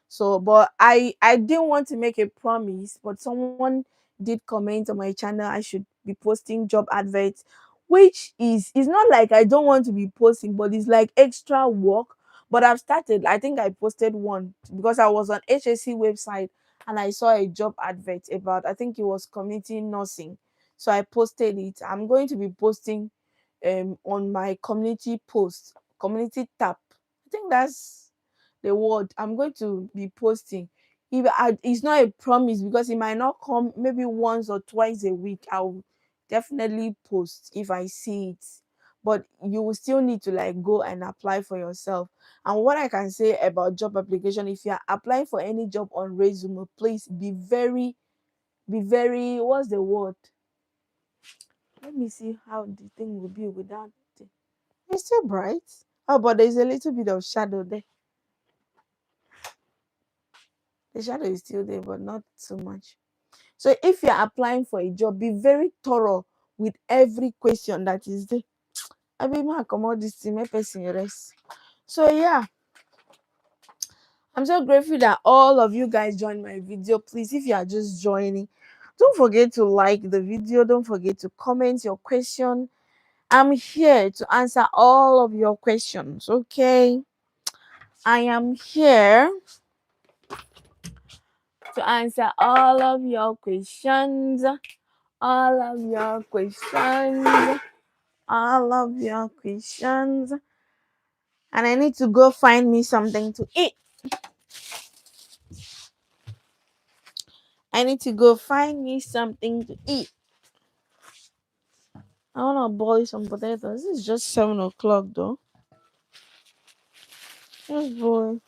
So, but I didn't want to make a promise, but someone did comment on my channel I should be posting job adverts, which is not like I don't want to be posting, but it's like extra work. But I've started. I think I posted one because I was on HSC website and I saw a job advert about, I think it was community nursing. So I posted it. I'm going to be posting on my community post, community tab. I think that's the word I'm going to be posting. If it's not a promise, because it might not come maybe once or twice a week, I'll definitely post if I see it. But you will still need to like go and apply for yourself. And what I can say about job application, if you are applying for any job on resume, please be very, what's the word? Let me see how the thing will be without it. It's still bright. Oh, but there's a little bit of shadow there. The shadow is still there, but not so much. So if you're applying for a job, be very thorough with every question that is there. I be ma come out this thing, make person rest. So yeah, I'm so grateful that all of you guys joined my video. Please, if you are just joining, don't forget to like the video. Don't forget to comment your question. I'm here to answer all of your questions. Okay, I am here to answer all of your questions. All of your questions. All of your questions. And I need to go find me something to eat. I need to go find me something to eat. I want to boil some potatoes. This is just 7 o'clock though. Just boil.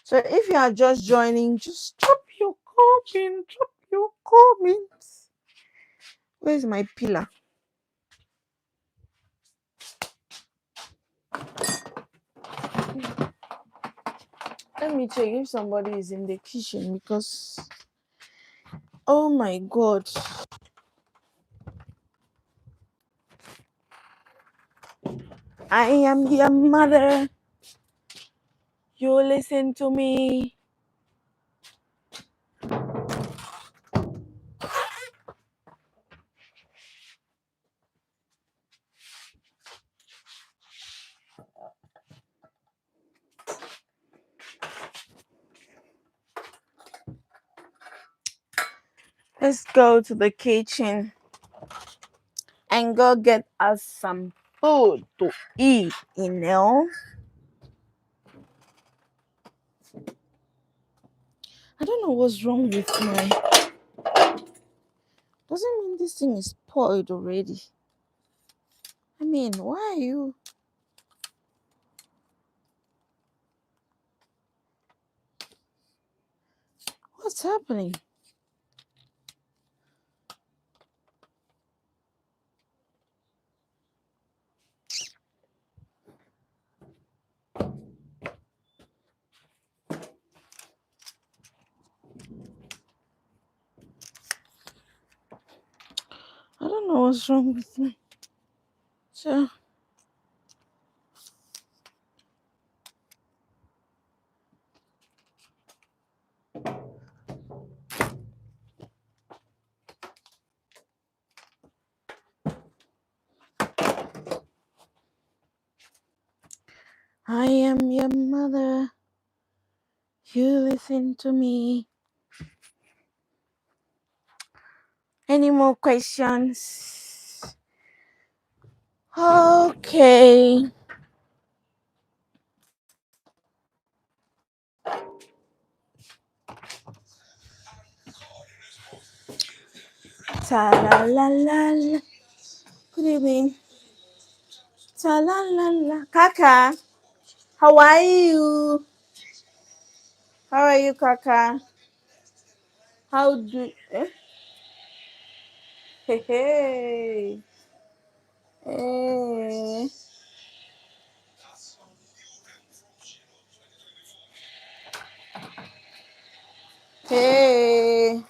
So if you are just joining, just drop your comment. Drop your comments. Where's my pillar? Let me check if somebody is in the kitchen, because oh my god. I am your mother. You listen to me. Let's go to the kitchen and go get us some food to eat, you know? I don't know what's wrong with my. Doesn't mean this thing is spoiled already. I mean, why are you? What's happening? I don't know what's wrong with me. So, I am your mother. You listen to me. Any more questions? Okay. Ta la la la la. Good evening. Ta la la la. Kaka, how are you? How are you, Kaka? How do? Hey, hey, hey, hey.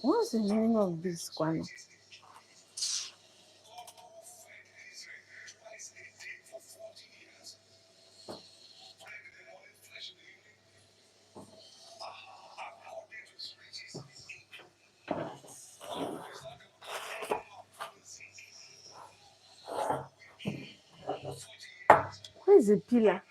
What's the meaning of this, Kwano? Where is the pillar?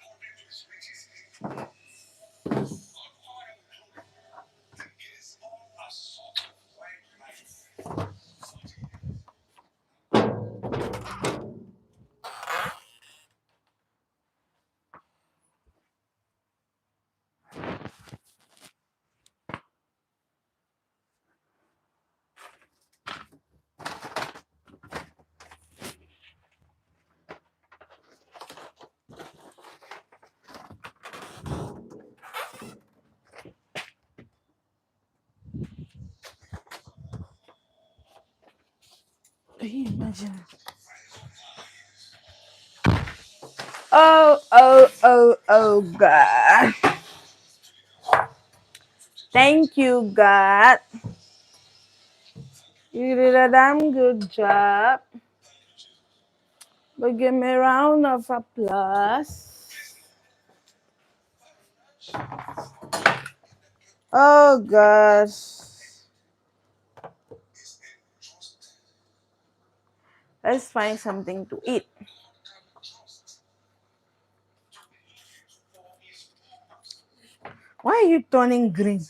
Can you imagine? Oh, God. Thank you, God. You did a damn good job. But give me a round of applause. Oh, gosh. Let's find something to eat. Why are you turning green?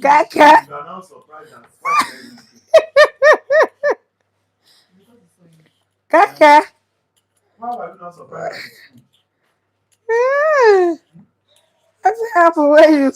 Kaka. Kaka. What's happened? Where you?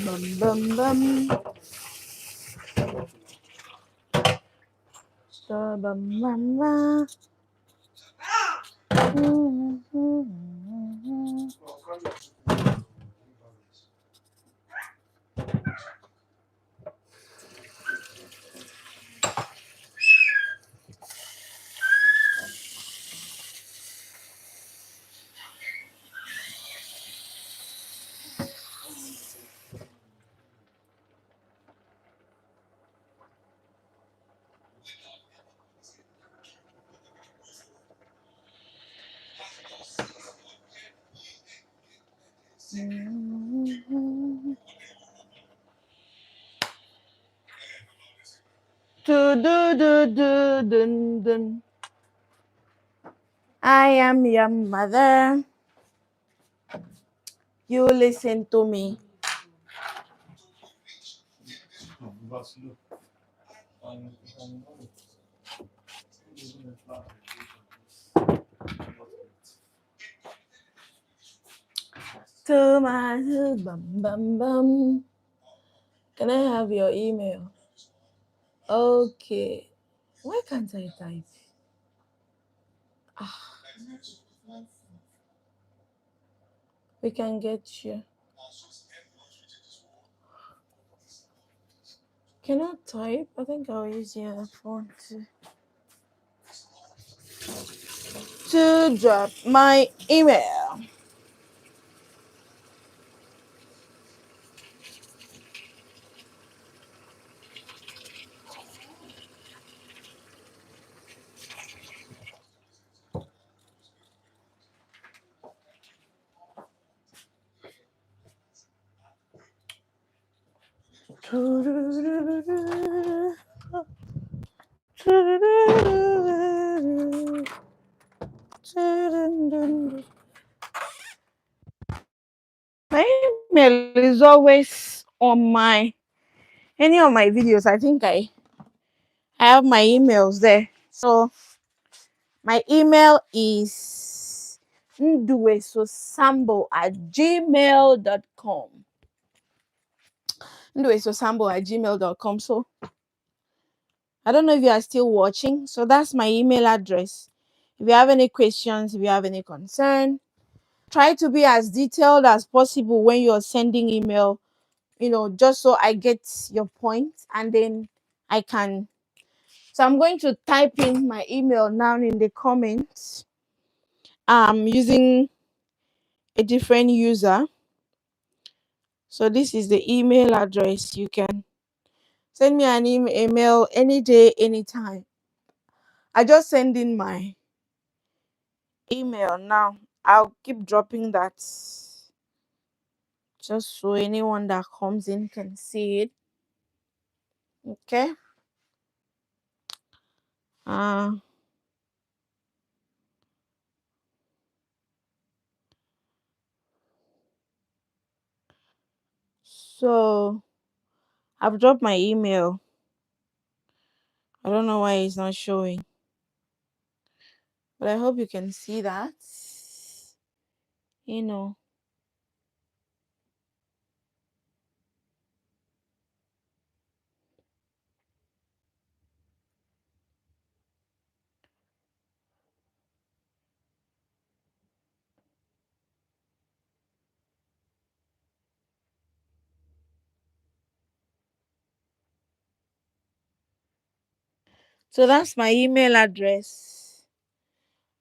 Bum bum bum. Bum bum bum. Do do do do dun dun. I am your mother. You listen to me. To my bum bum bum. Can I have your email? Okay. Why can't I type? Ah, we can get you. Cannot type. I think I'll use your phone to drop my email. My email is always on my any of my videos. I think I have my emails there. So my email is nduesosambo@gmail.com. Nduesosambo@gmail.com. So I don't know if you are still watching. So that's my email address. If you have any questions, if you have any concern, try to be as detailed as possible when you're sending email, just so I get your point and then I can. So I'm going to type in my email now in the comments. I'm using a different user. So this is the email address. You can send me an email any day, anytime. I just send in my email now. I'll keep dropping that just so anyone that comes in can see it. Okay. Uh so I've dropped my email. I don't know why it's not showing. But I hope you can see that. You know. So that's my email address.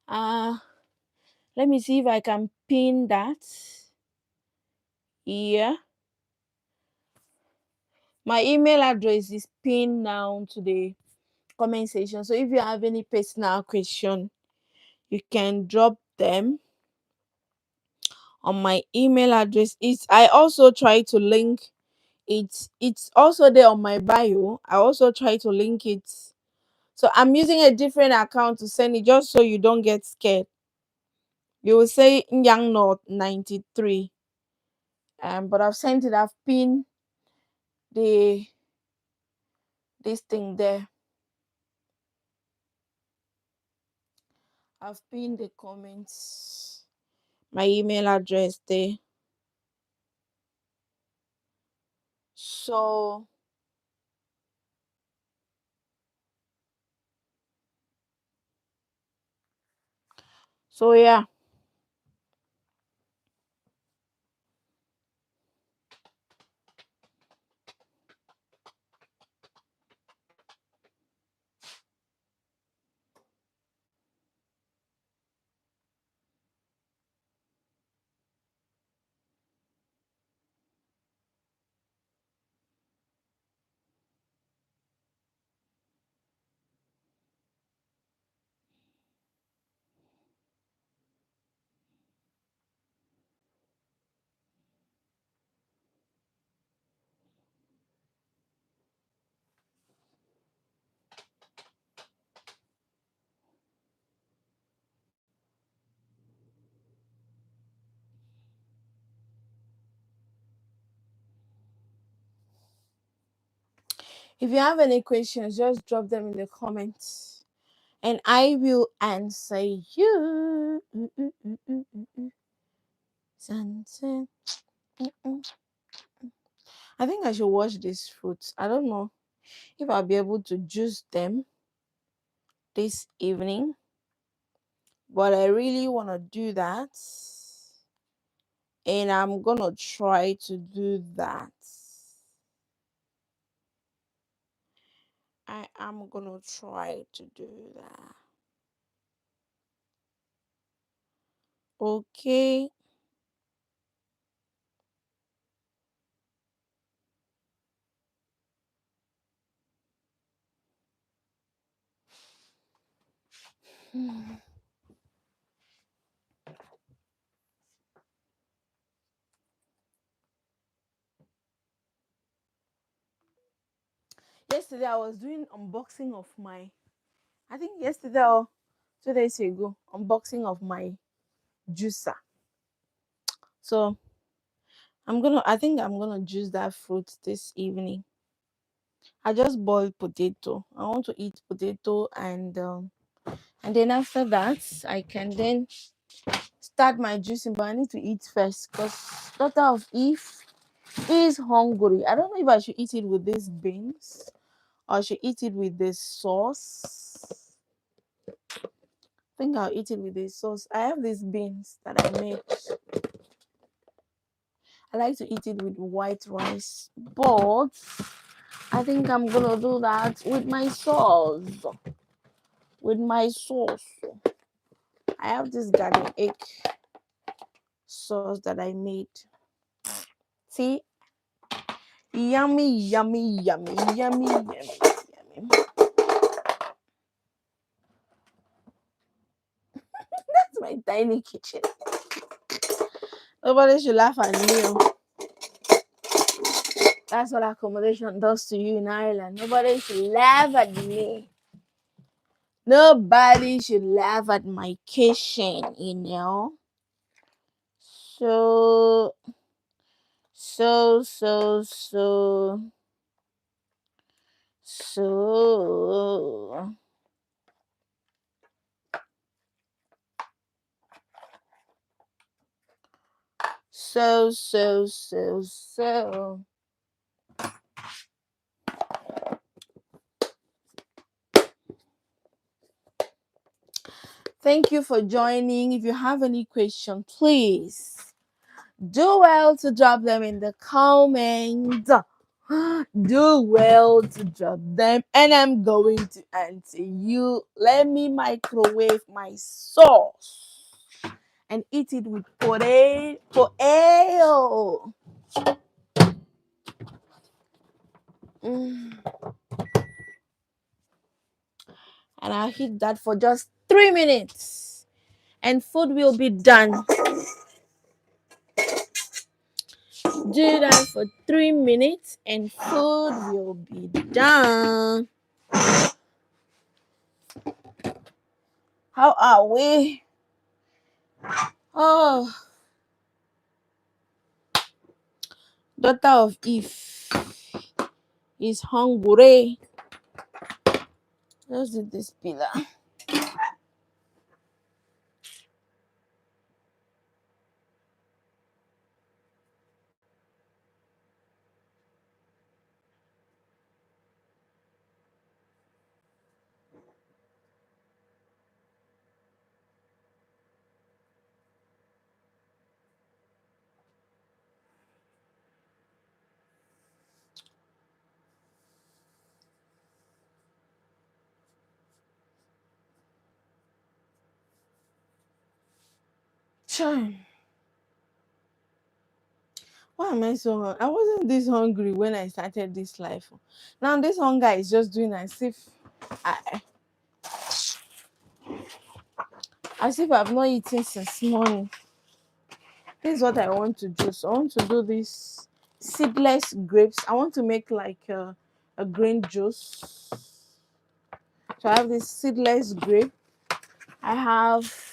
Let me see if I can pin that. Yeah. My email address is pinned down to the comment section. So if you have any personal question, you can drop them on my email address. I also try to link it. It's also there on my bio. I also try to link it. So I'm using a different account to send it just so you don't get scared. You will say Young North 93. But I've sent it, I've pinned the this thing there. I've pinned the comments, my email address there. So yeah. If you have any questions, just drop them in the comments and I will answer you. Something. I think I should wash these fruits. I don't know if I'll be able to juice them this evening, but I really want to do that. And I'm gonna try to do that. I am gonna try to do that. Okay. Yesterday I was doing unboxing of my, I think yesterday or 2 days ago, unboxing of my juicer. So I think I'm gonna juice that fruit this evening. I just boiled potato. I want to eat potato and then after that I can then start my juicing, but I need to eat first because daughter of Eve is hungry. I don't know if I should eat it with these beans or I should eat it with this sauce. I think I'll eat it with the sauce. I have these beans that I made. I like to eat it with white rice, but I think I'm gonna do that with my sauce. With my sauce, I have this garden egg sauce that I made. See, yummy, yummy, yummy, yummy, yummy, yummy. That's my tiny kitchen. Nobody should laugh at me. Oh. That's what accommodation does to you in Ireland. Nobody should laugh at me. Nobody should laugh at my kitchen, you know. So, so, so, so, so. So. Thank you for joining. If you have any question, please do well to drop them in the comments. Do well to drop them, and I'm going to answer you. Let me microwave my sauce and eat it with potato. And I'll heat that for just 3 minutes, and food will be done. Do that for 3 minutes, and food will be done. How are we? Oh, daughter of Eve is hungry. Just do this pillar. Chai. Why am I so hungry? I wasn't this hungry when I started this life. Now this hunger is just doing I, as if I've not eaten since morning. This is what I want to do. So I want to do this seedless grapes. I want to make like a green juice. So I have this seedless grape. I have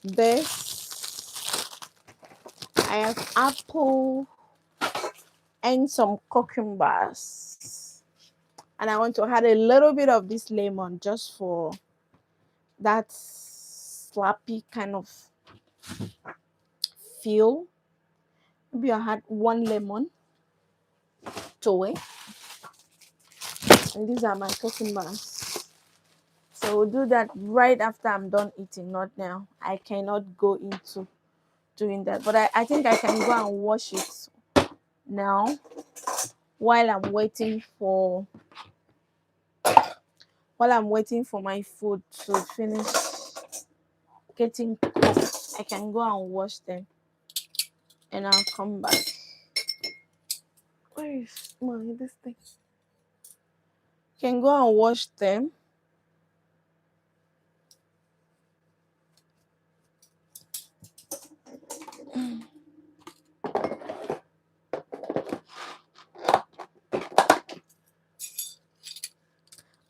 this. I have apple and some cucumbers. And I want to add a little bit of this lemon just for that slappy kind of feel. Maybe I had one lemon to it. And these are my cucumbers. So we'll do that right after I'm done eating, not now. I cannot go into doing that. But I think I can go and wash it now while I'm waiting for my food to finish getting cooked. I can go and wash them and I'll come back. Where is this thing? Can go and wash them.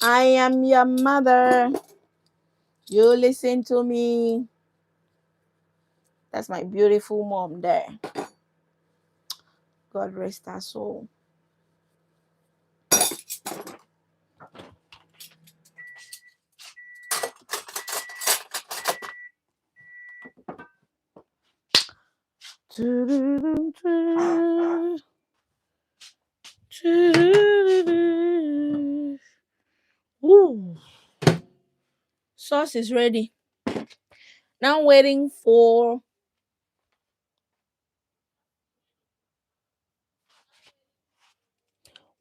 I am your mother. You listen to me. That's my beautiful mom there. God rest her soul. Ooh. Sauce is ready. Now waiting for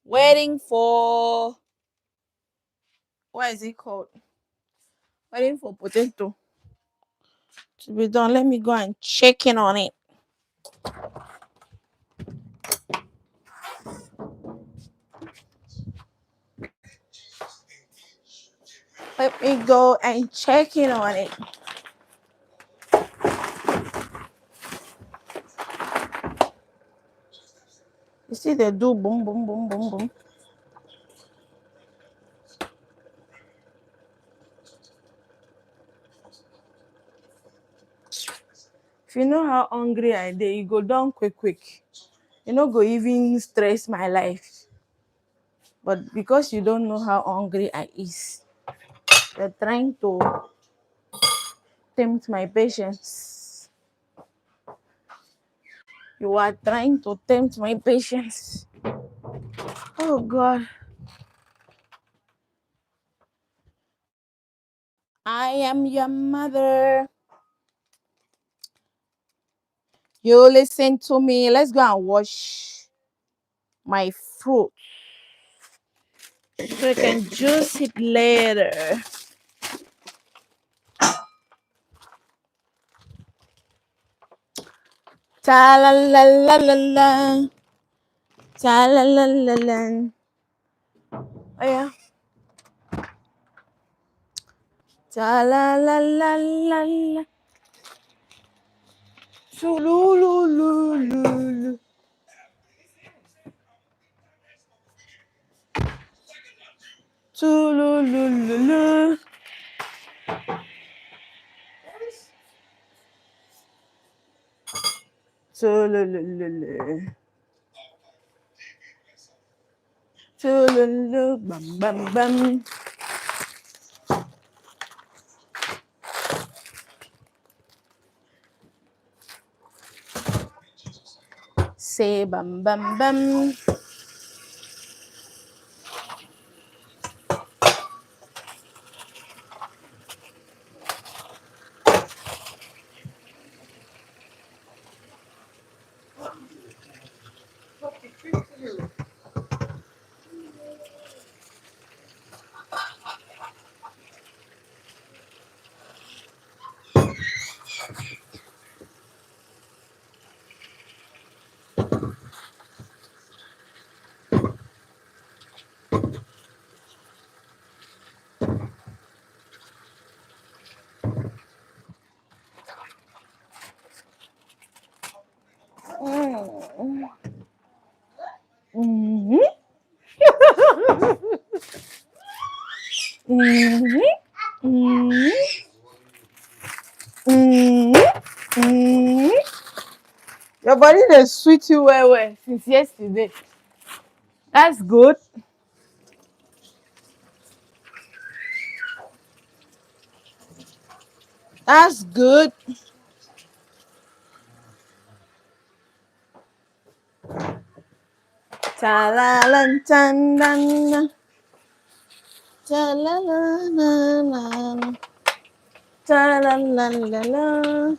what is it called? Waiting for potato to be done. Let me go and check in on it. Let me go and check in on it. You see they do boom, boom, boom, boom, boom. If you know how hungry I dey, you go down quick. You no go even stress my life. But because you don't know how hungry I is, you're trying to tempt my patience. You are trying to tempt my patience. Oh God. I am your mother. You listen to me. Let's go and wash my fruit so I can juice it later. Ta la la la la la. Ta la la la la. Oh yeah. Ta la la la la la. Sululululu. Sulululu. Sulululu. Sululu. Bam bam bam. Say bam bam bam. Mm-hmm. Mm-hmm. Mm-hmm. Mm-hmm. Mm-hmm. Your body dey sweet you well well since yesterday. That's good. That's good. Ta la la tan dan. Ta la la la la. Ta la la la la.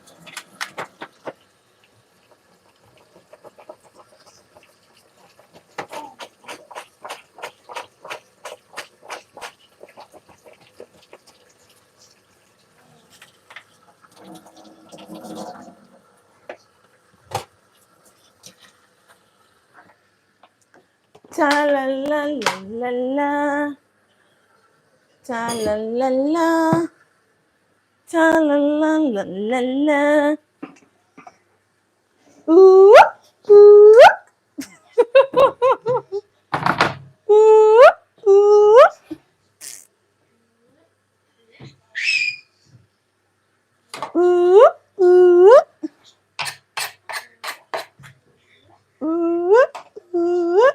Ta la la la la la. Ta la la la. Ta la la la la la. Ooh, ooh, ooh, ooh. Ooh, ooh, ooh, ooh.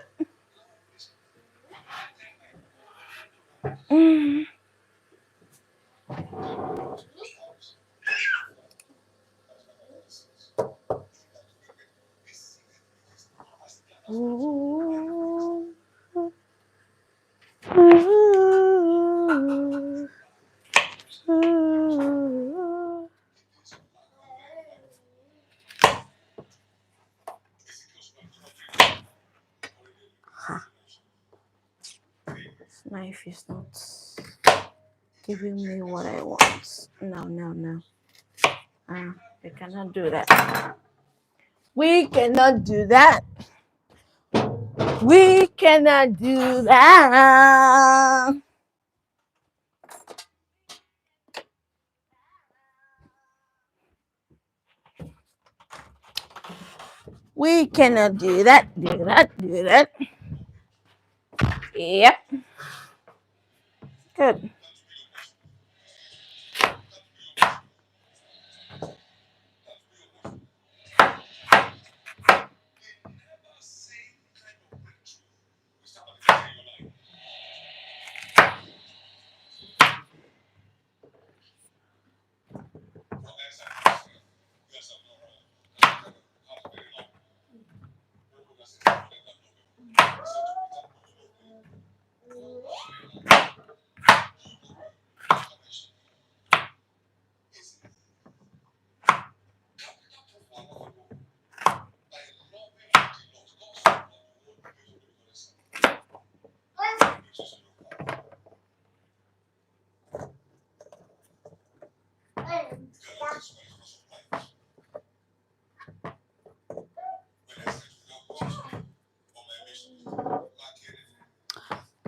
Mm. Ooh, ooh, ooh. This knife is not giving me what I want. No, no, no. We cannot do that. We cannot do that. We cannot do that. We cannot do that. Do that. Do that. Yep. Good.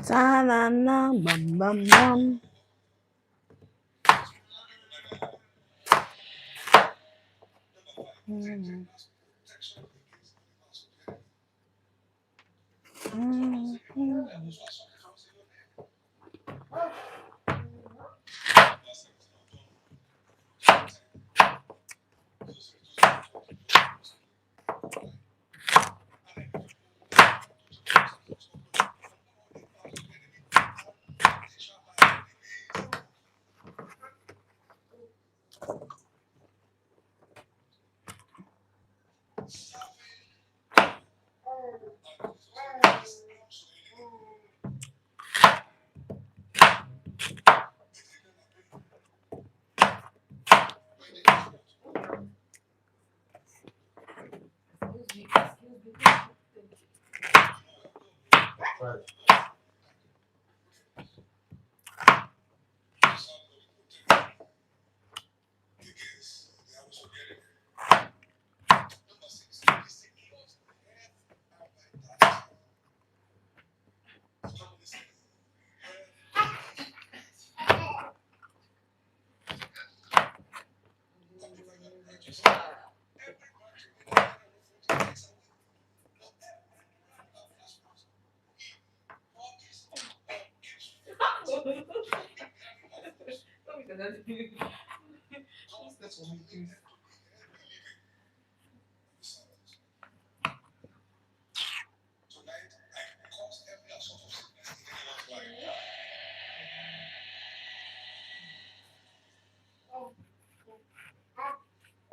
Ta-na-na, bam, bam, bam. Mm.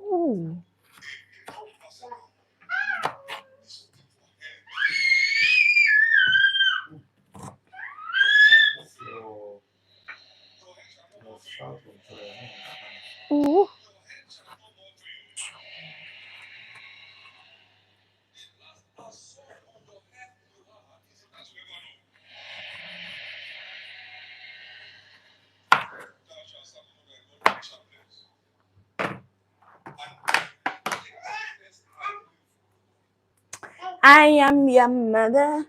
Ooh. Ooh. I am your mother.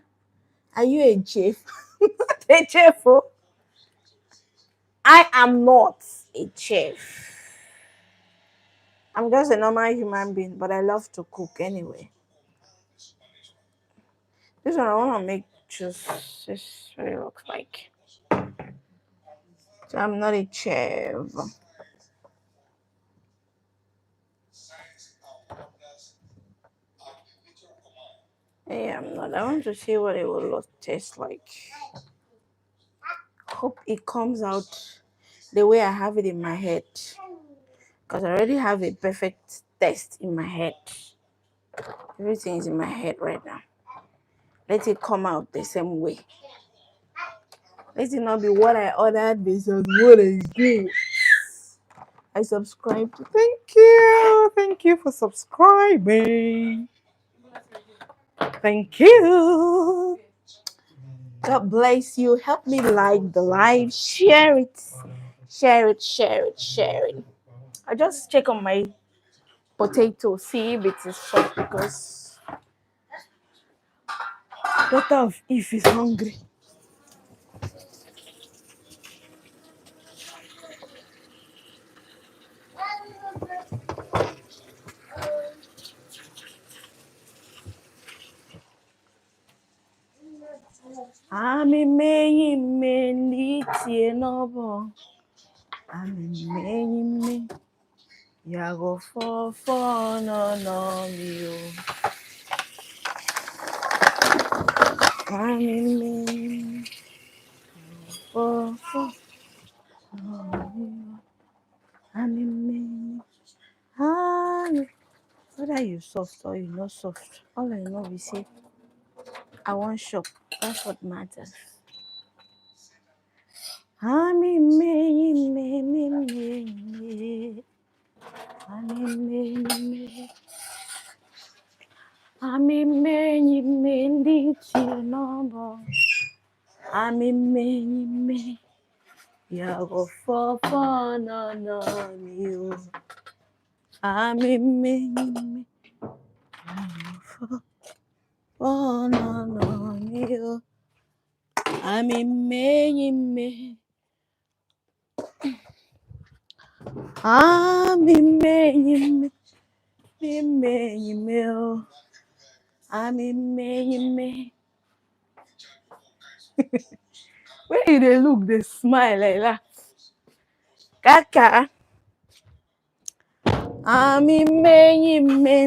Are you a chief? Not a chief. Oh. I am not a chef. I'm just a normal human being, but I love to cook anyway. This one I want to make juice. This is what it looks like. So I'm not a chef. Yeah, I'm not. I want to see what it will taste like. Hope it comes out the way I have it in my head. Because I already have a perfect taste in my head. Everything is in my head right now. Let it come out the same way. Let it not be what I ordered versus what I get. I subscribed. Thank you. Thank you for subscribing. Thank you. God bless you. Help me like the live. Share it. Share it. Share it. Share it. I just check on my potato, see if it is soft because what if he's hungry? Ami meyi me litie nobo. Ami meyi me yago fo no mi o. Ami me fo no mi o. Ami me. Whether you soft or you not soft, all I know is say I want shop. That's what matters. Ami me. Ami me litie nobo. Ami me yago fo no mi o. Ami me yago fo no mi o. Amime. Amime. Amime. Amime. Where you dey look, they smile like that. Kaka. Amime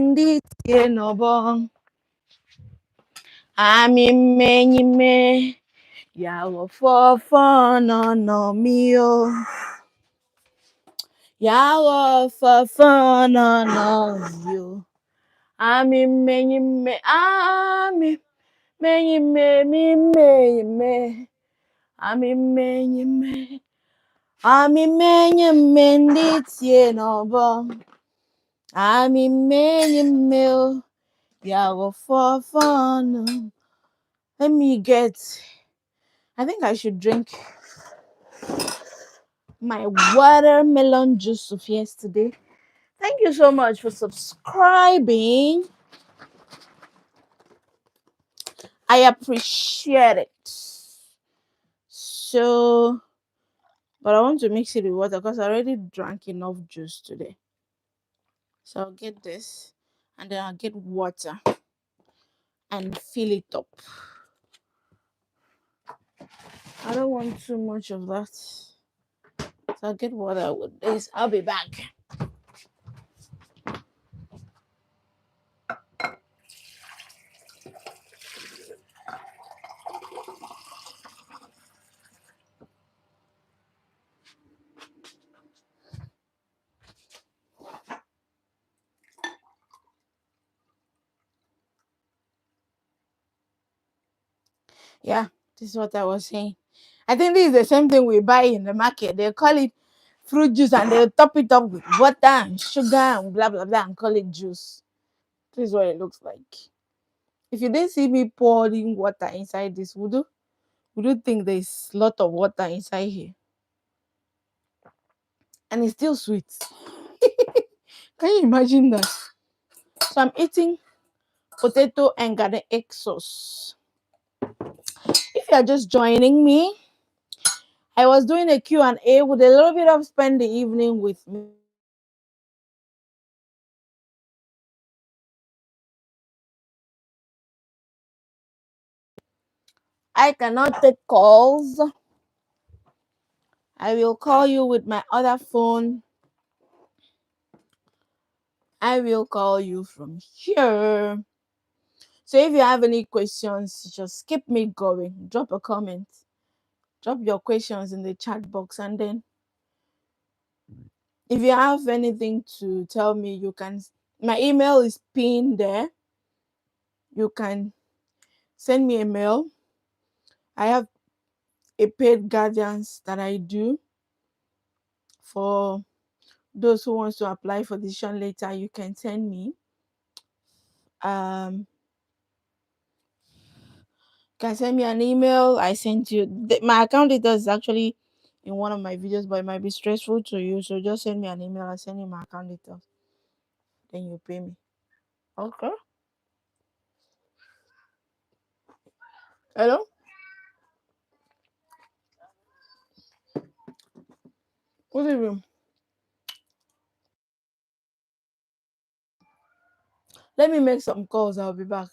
ndi tie no bon. Amime. Yawo fofo no mio. Yawo fofo no yo. Amime. Amime. Me. Amime. Amime ndi tie no bon. Amime. Yawo fofo no. Let me get. I think I should drink my watermelon juice of yesterday. Thank you so much for subscribing. I appreciate it. So, but I want to mix it with water because I already drank enough juice today. So I'll get this and then I'll get water and fill it up. I don't want too much of that. So I'll get water with this. I'll be back. Yeah, this is what I was saying. I think this is the same thing we buy in the market. They call it fruit juice and they'll top it up with water and sugar and blah blah blah and call it juice. This is what it looks like. If you didn't see me pouring water inside this, would you think there's a lot of water inside here? And it's still sweet. Can you imagine that? So I'm eating potato and garden egg sauce. If you are just joining me, I was doing a Q&A with a little bit of spend the evening with me. I cannot take calls. I will call you with my other phone. I will call you from here. So if you have any questions, just keep me going. Drop a comment. Drop your questions in the chat box. And then if you have anything to tell me, you can. My email is pinned there. You can send me a mail. I have a paid guidance that I do for those who wants to apply for decision later. You can send me. You can send me an email. I sent you my account details is actually in one of my videos, but it might be stressful to you. So just send me an email. I'll send you my account details. Then you pay me. Okay. Hello? What do you mean? Let me make some calls. I'll be back.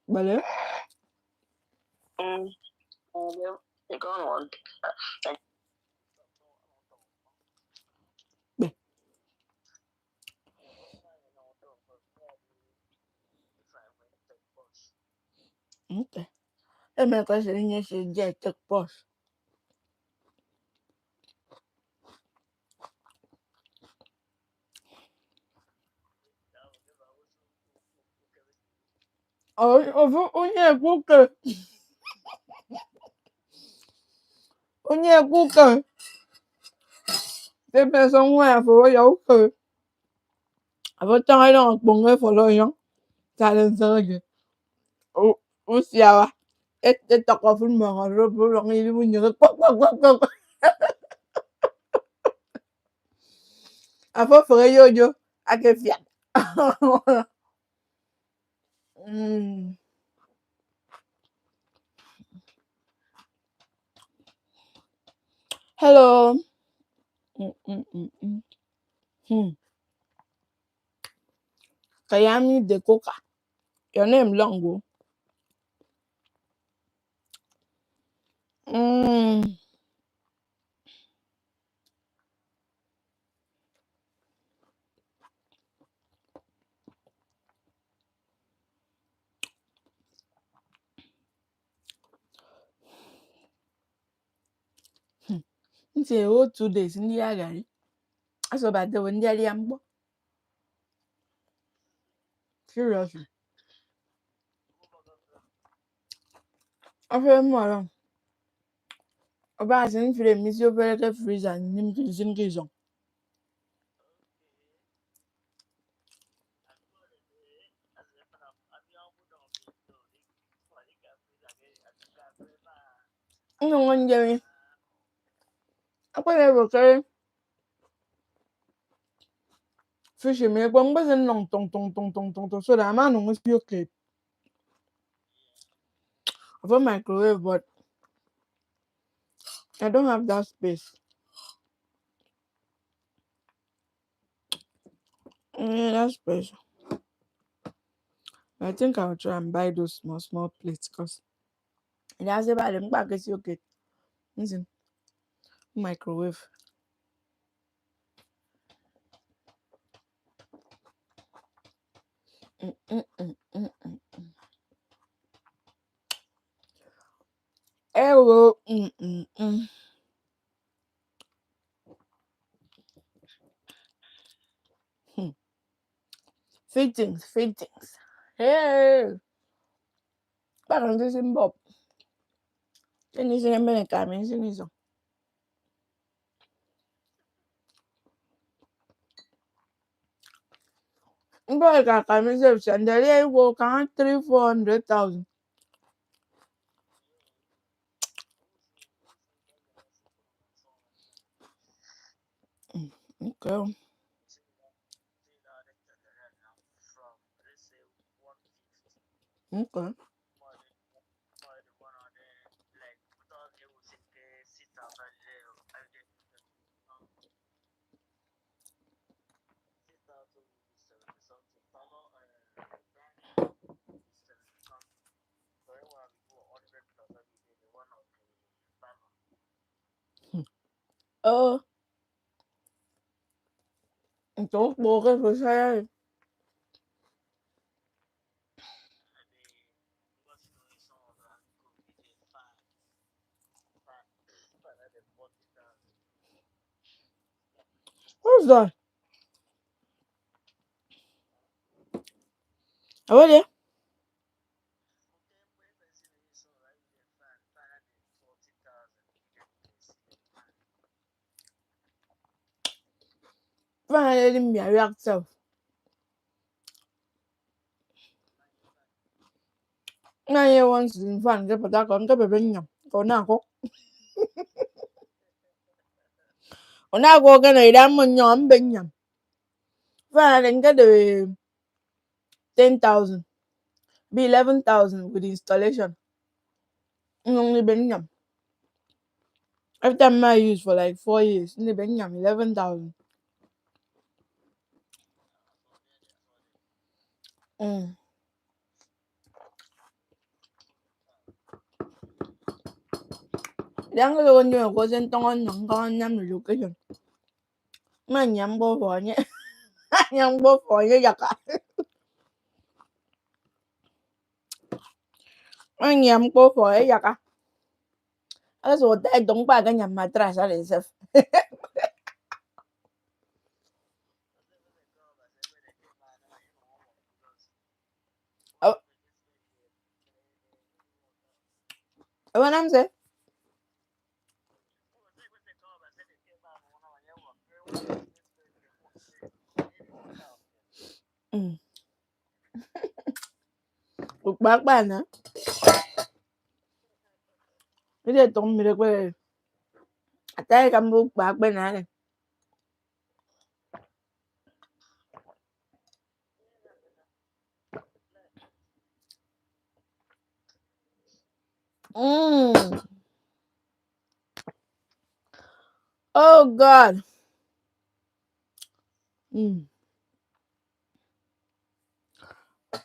Vale. Beh. Ok. E me questa linea si getta posto. Onye kuke. Onye kuke. Thế bây xong ngoài phố dấu cười. Apa try lang bonge follow yang. Challenge lagi. Usia. Tak kau pun mengarut orang ini punya kok. Apa frère yo ake fiat. Hello. Kayami de Coca. Your name long go. Nti o 2 days ndị ya gari. Asobate we ndị ali ambo. Seriously. Afe mo ara. Oba asin fire mi si o fere ke freezer ni mi sin ki so. Nno nje mi. Akwa le ro ke fish mi ko ngbe se nong tong so that man no still okay. I have a microwave but I don't have that space. That space. I think I'll try and buy those small plates because it has about them back is okay. Listen, microwave. Hello. Fittings. Hey. Parang this in Bob. Then you see a minute coming, isn't it? Boy, I can say, and there you go, can 300,000-400,000. Okay. Okay. Oh, então boca você what's that? Olha, vai ele me react. Na ye once in fan ke pata kon ke bebe nyam. Kona ko. Ona ko ke na ida mo nyam ben nyam. Fan den ke de 10,000. Be 11,000 with installation. Only ben nyam. Every time I use for like 4 years, only ben nyam 11,000. 两个我女儿过生东安能高安nam六个人，我娘不火呢，娘不火呢呀个，我娘不火呢呀个，那是我带东巴跟娘妈打啥来着？Apa nam se? Bác bạn hả? Cái gì tụi mình được về? Tại cầm bút bác bên này. Oh God.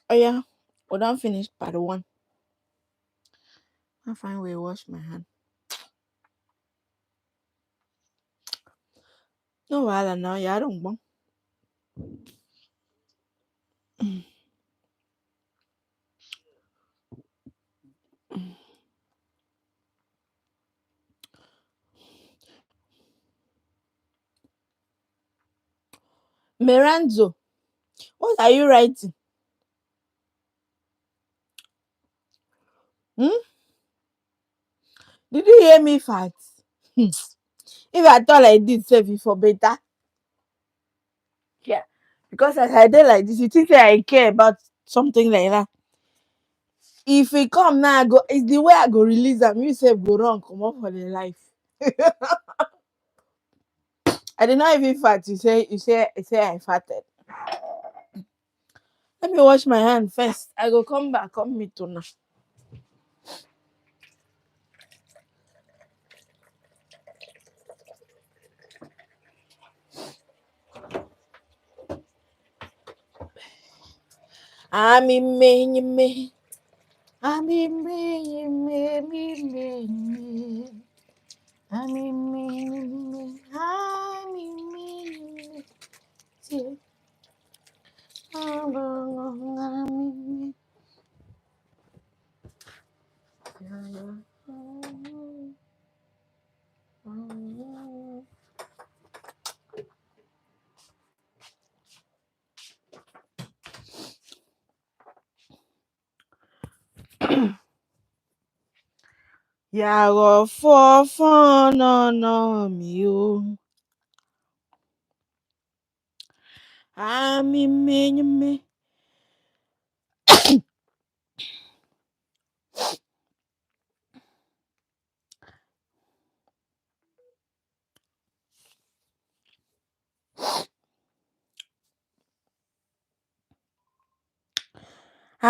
Oh yeah, we don't finish part one. I find way wash my hand. No wala now, yeah, I don't want. Meranzo, what are you writing? Did you hear me fart? If I thought I did save it for better. Yeah. Because as I did like this, you think that I care about something like that. If it come now, I go, it's the way I go release them. You say go wrong, come up for the life. I did not even fart. You say I farted. Let me wash my hand first. I go come back, come meet you now. I'm in me. I'm in me. I'm in me. I'm in me. I'm in me. Yàgò fọ́fọ́nà mi o. Àmì me.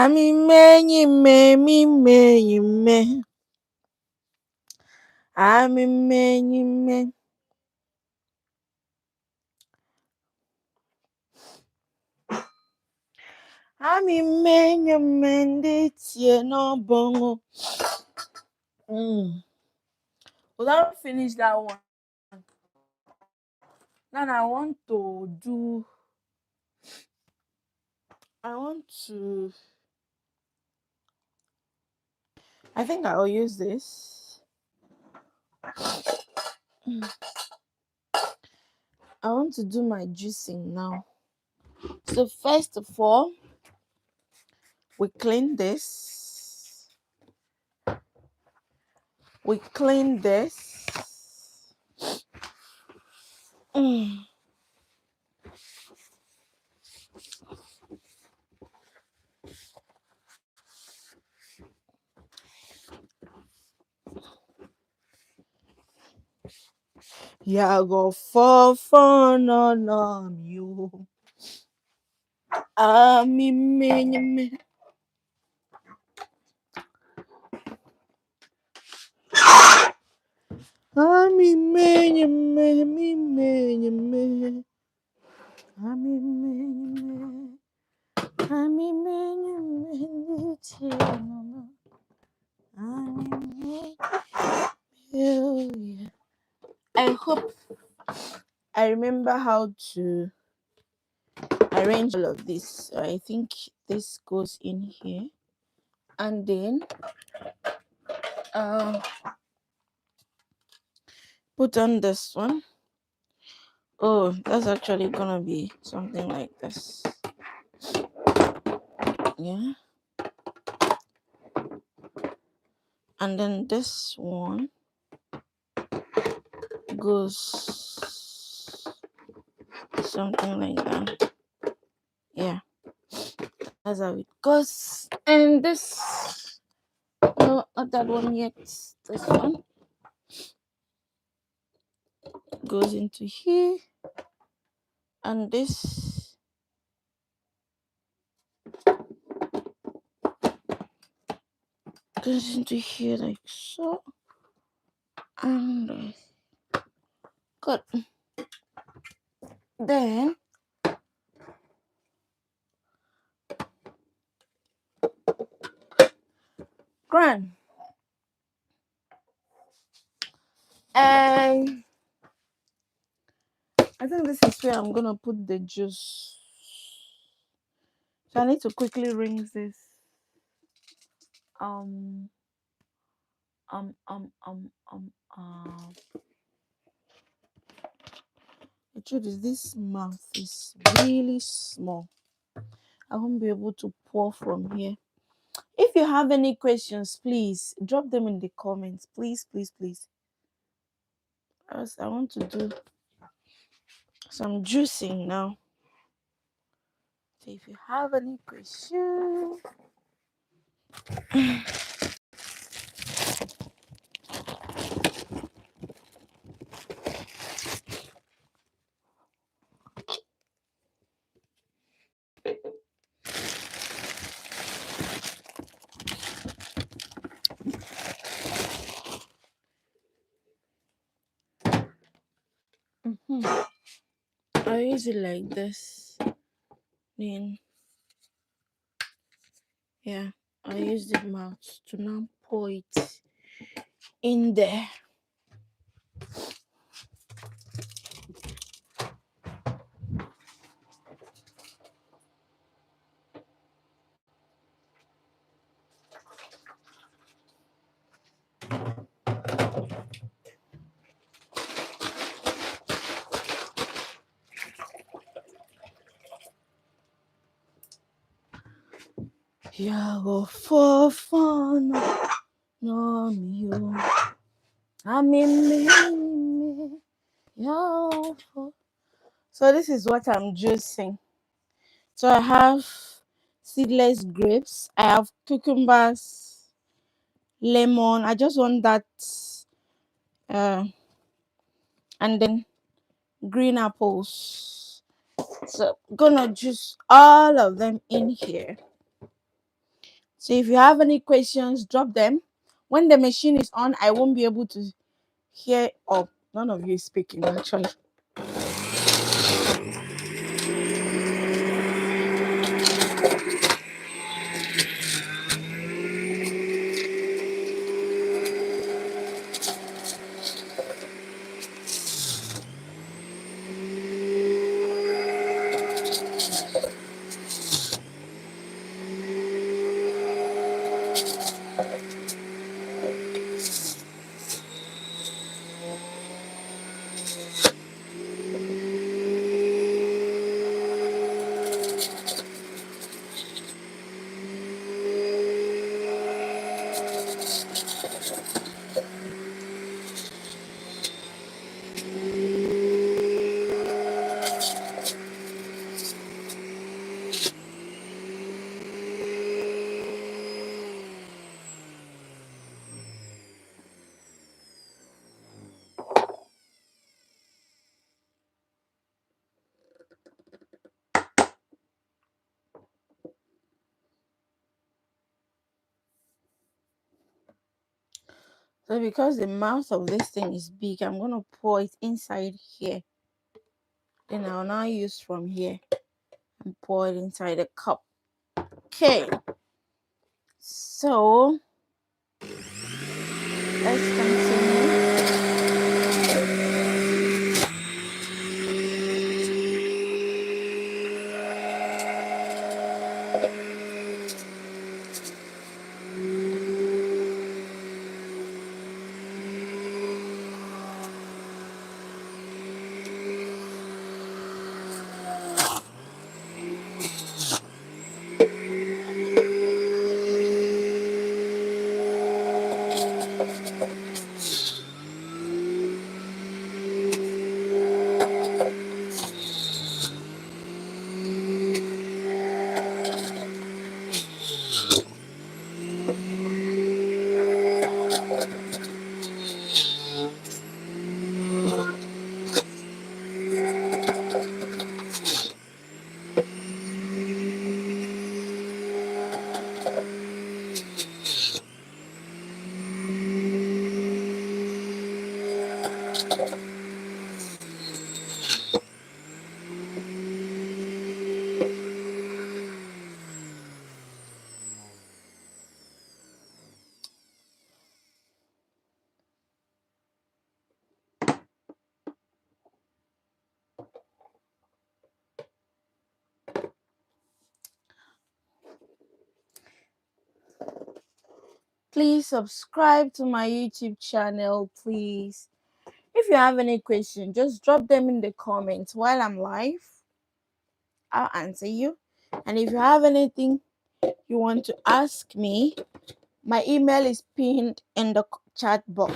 Àmì me. Àmì me. Àmì me ndị tie n'ọbọnwụ. We don't finish that one. Now I want to. I think I'll use this. I want to do my juicing now. So first of all, we clean this. Yàgò fọ́fọ́nà mi o. Àmì me. Àmì me. Àmì me ndị tie n'ọbọnwụ. I remember how to arrange all of this. So I think this goes in here, and then put on this one. Oh, that's actually gonna be something like this. Yeah. And then this one goes something like that. Yeah. That's how it goes. And this, no, not that one yet. This one goes into here. And this goes into here like so. And good. Then grand. And I think this is where I'm gonna put the juice. So I need to quickly rinse this. Um. The truth is, this mouth is really small. I won't be able to pour from here. If you have any questions, please drop them in the comments. Please, please, please. As I want to do some juicing now. So if you have any questions, I use it like this. Then, yeah, I use the mouth to now pour it in there. Yago for fun, no me. I'm in me. So this is what I'm juicing. So I have seedless grapes. I have cucumbers, lemon. I just want that, and then green apples. So I'm gonna juice all of them in here. So if you have any questions, drop them. When the machine is on, I won't be able to hear. Oh, none of you is speaking actually. So because the mouth of this thing is big, I'm going to pour it inside here. Then I'll now use from here and pour it inside the cup. Okay. So let's continue. Please subscribe to my YouTube channel, please. If you have any question, just drop them in the comments while I'm live. I'll answer you. And if you have anything you want to ask me, my email is pinned in the chat box.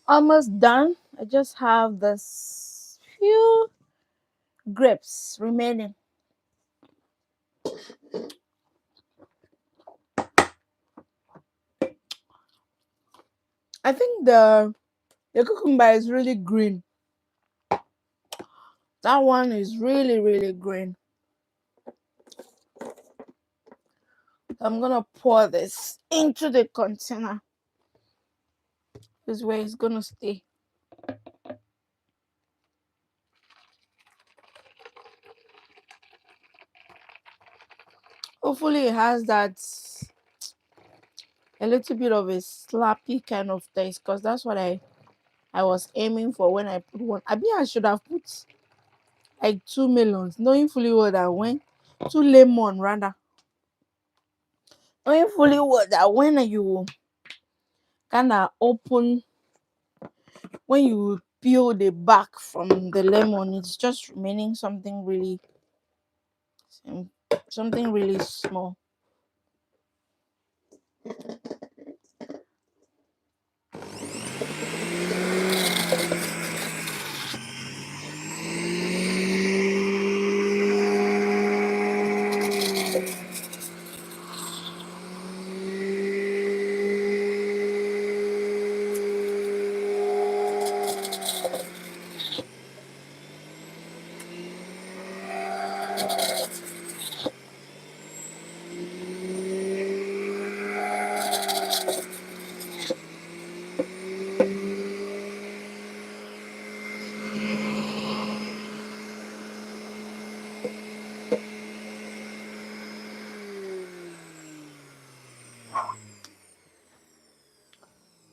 Almost done. I just have this few grapes remaining. I think the cucumber is really green. That one is really, really green. I'm gonna pour this into the container. This is where it's gonna stay. Hopefully it has that a little bit of a slappy kind of taste, because that's what I was aiming for when I put one. I should have put like 2 melons, knowing fully well that when 2 lemon rather, knowing fully well that when you kind of open, when you peel the back from the lemon, it's just remaining something really small.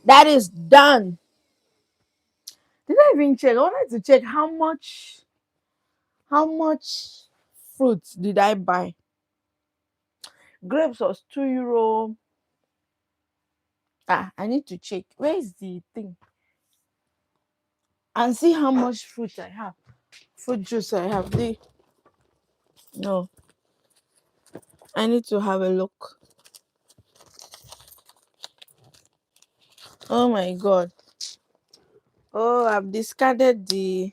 That is done. Did I even check? I wanted to check how much fruits did I buy. Grapes was €2. I need to check. Where is the thing? And see how much fruit I have. Fruit juice I have. No. I need to have a look. Oh my god. Oh, I've discarded the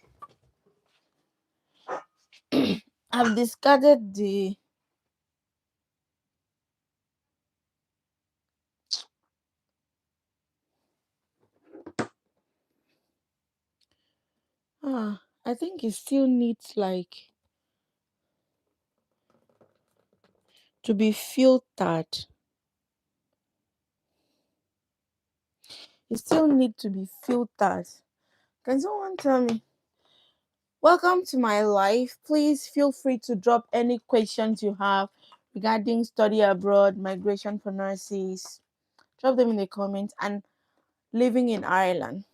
I think it still needs like to be filtered. It still need to be filtered. Can someone tell me? Welcome to my life. Please feel free to drop any questions you have regarding study abroad, migration for nurses. Drop them in the comments. And living in Ireland.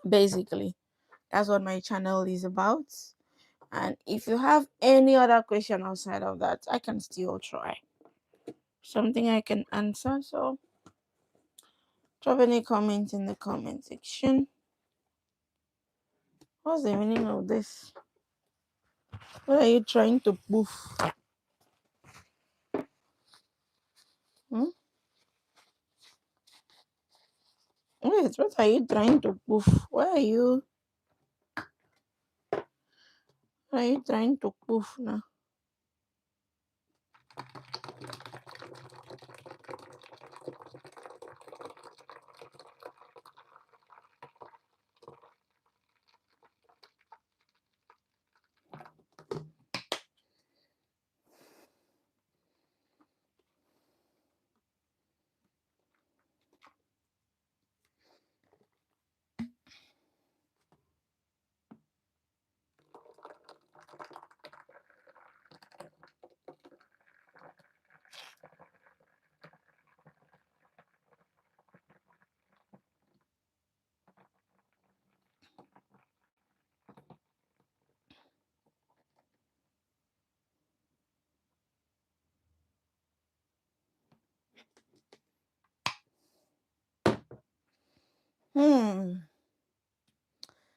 Basically, that's what my channel is about. And if you have any other question outside of that, I can still try something I can answer. So Drop any comment in the comment section. What's the meaning of this? What are you trying to poof? Hmm? Wait, what are you trying to poof? What are you trying to poof now?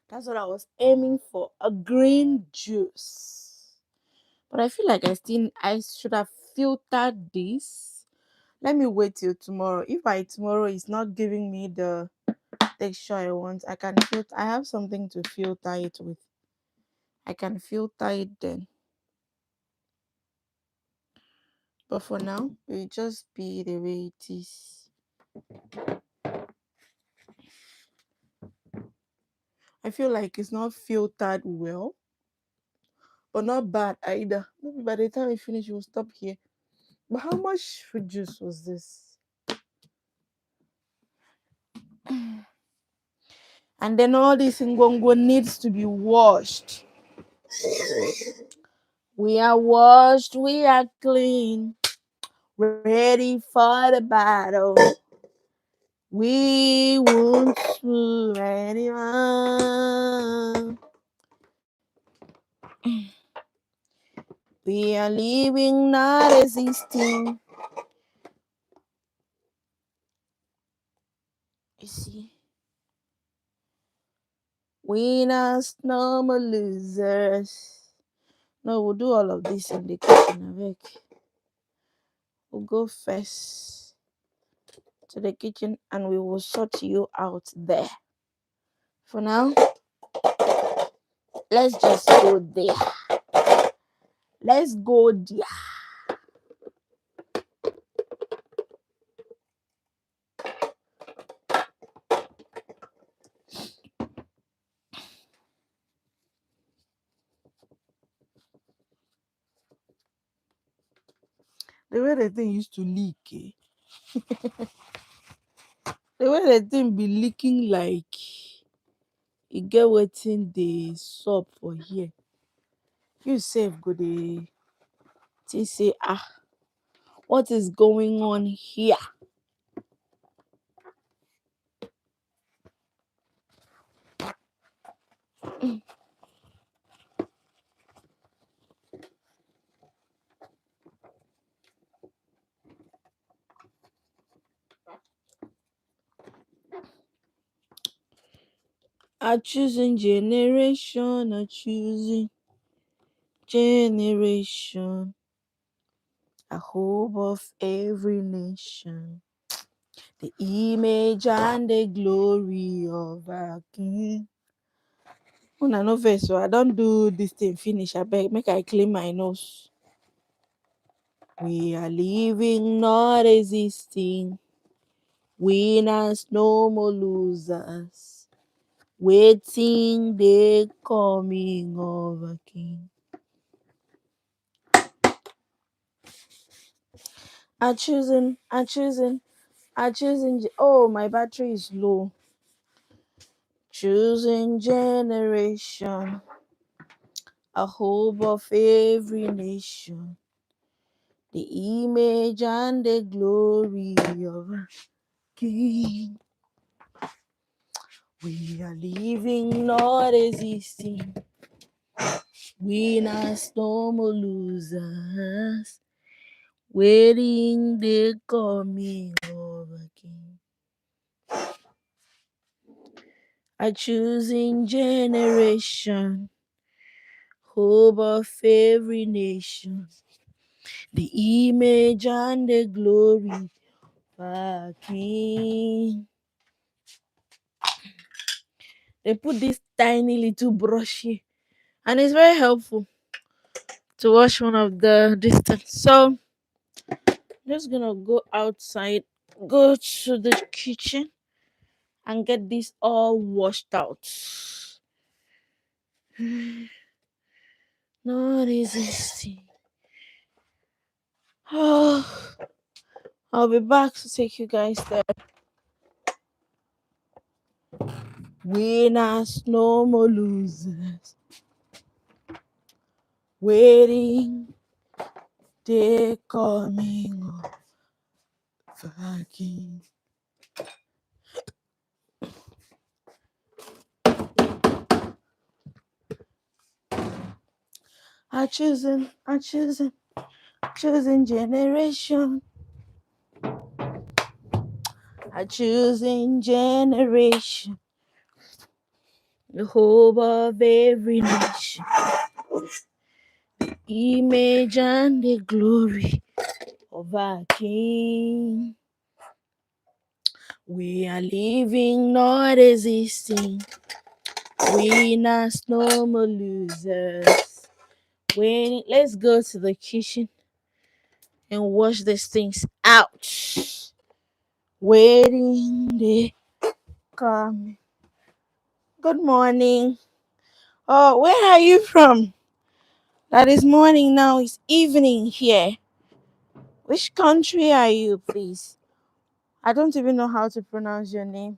That's what I was aiming for. A green juice. But I feel like I should have filtered this. Let me wait till tomorrow. If by tomorrow it's not giving me the texture I want, I can filter. I have something to filter it with. I can filter it then. But for now, it will just be the way it is. I feel like it's not filtered well, but not bad either. Maybe by the time we finish, we'll stop here. But how much fruit juice was this? And then all this ngongo needs to be washed. We are washed, we are clean, ready for the battle. We won't fool anyone. We are living, not existing. You see? Winners, no more losers. No, we'll do all of this in the kitchen, Avec. We'll go first to the kitchen and we will sort you out there. For now, let's just go there. Let's go there. The way the thing used to leak, eh? The way the thing be leaking like you get wetin dey sup for here. You sef go dey think say what is going on here? A choosing generation, a choosing generation, a hope of every nation, the image and the glory of our King. Una no vex so I don do this thing finish, abeg make I clean my nose. We are living, not existing. Winners, no more losers. Waiting the coming of a king. I'm choosing. Oh, my battery is low. Choosing generation, a hope of every nation, the image and the glory of a king. We are living, not existing. Winners, no more losers. Waiting the coming of a king. A choosing generation, hope of every nation, the image and the glory of our King. They put this tiny little brush here, and it's very helpful to wash one of the distance. So I'm just gonna go outside, go to the kitchen, and get this all washed out. Not easy. Oh, I'll be back to take you guys there. Winners, no more losers. Waiting, they coming fucking. Choosing generation. A choosing generation. The hope of every nation. Image and the glory of our King. We are living, not existing. Winners, no more losers. Let's go to the kitchen and wash these things out. Waiting, they come. Good morning. Oh, where are you from? That is morning now. It's evening here. Which country are you, please? I don't even know how to pronounce your name.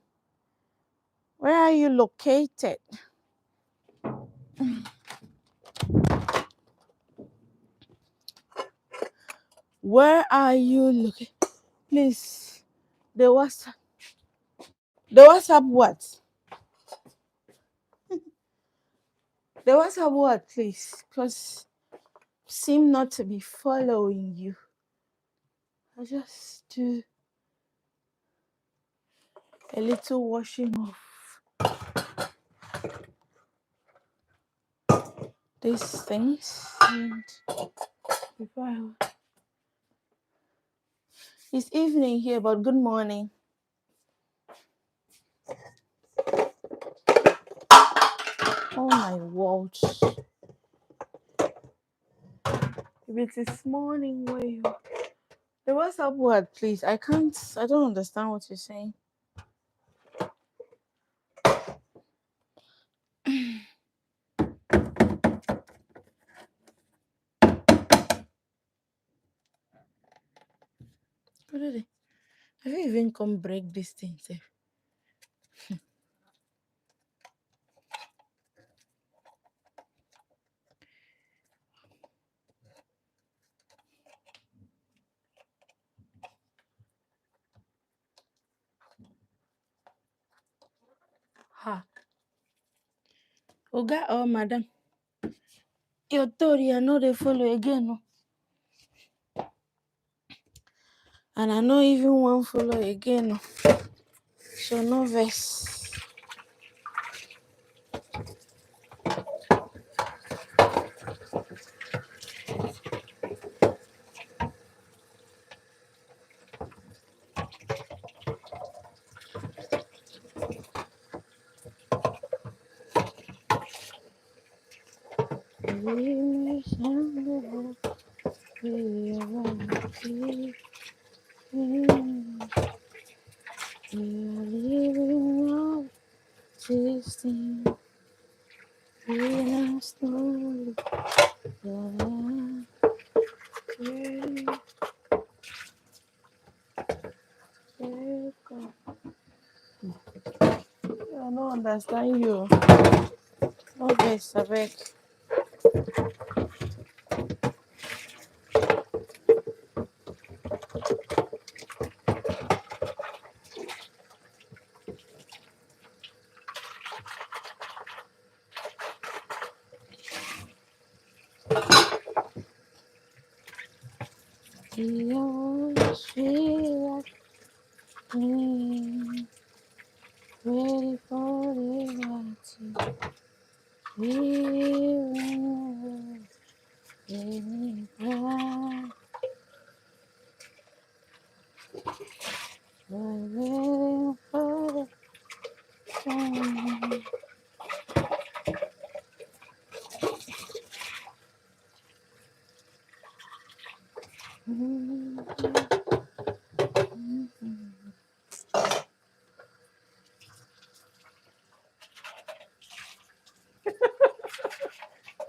Where are you located? Where are you looking? Please, the WhatsApp. The WhatsApp what? The WhatsApp what, please? Because seem not to be following you. I just do a little washing off these things and before it's evening here, but good morning. Oh my word. If it is morning where you the WhatsApp word, please. I don't understand what you're saying. What did it? Have you even come break this thing, sir? Ha. Oga or madam. Your story I know they follow again. No? And I know even one follow again. No? So no verse. I don't understand you. No verse, I beg. ready for the party. Give me back. Waiting for the sun.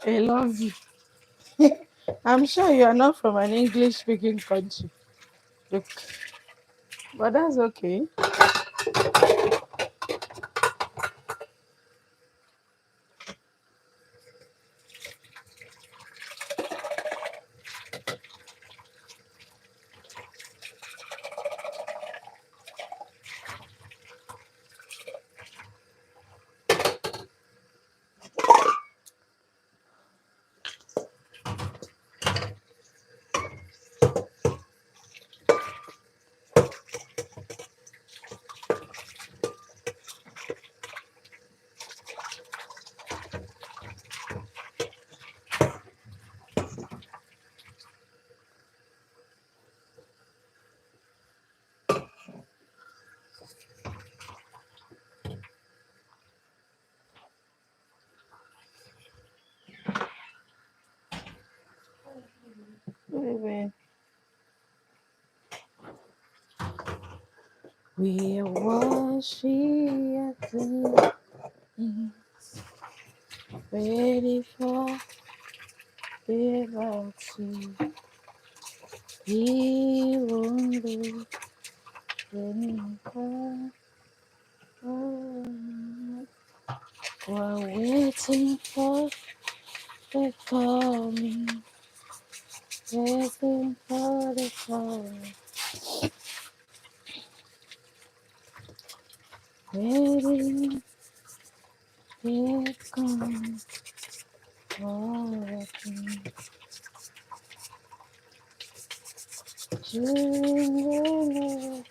I love you. I'm sure you are not from an English speaking country. Look, but that's okay. Baby. We wash at the ready for liberty. He won't be anymore. While waiting for the coming, waiting for the coming, waiting, it comes, walking, dreaming,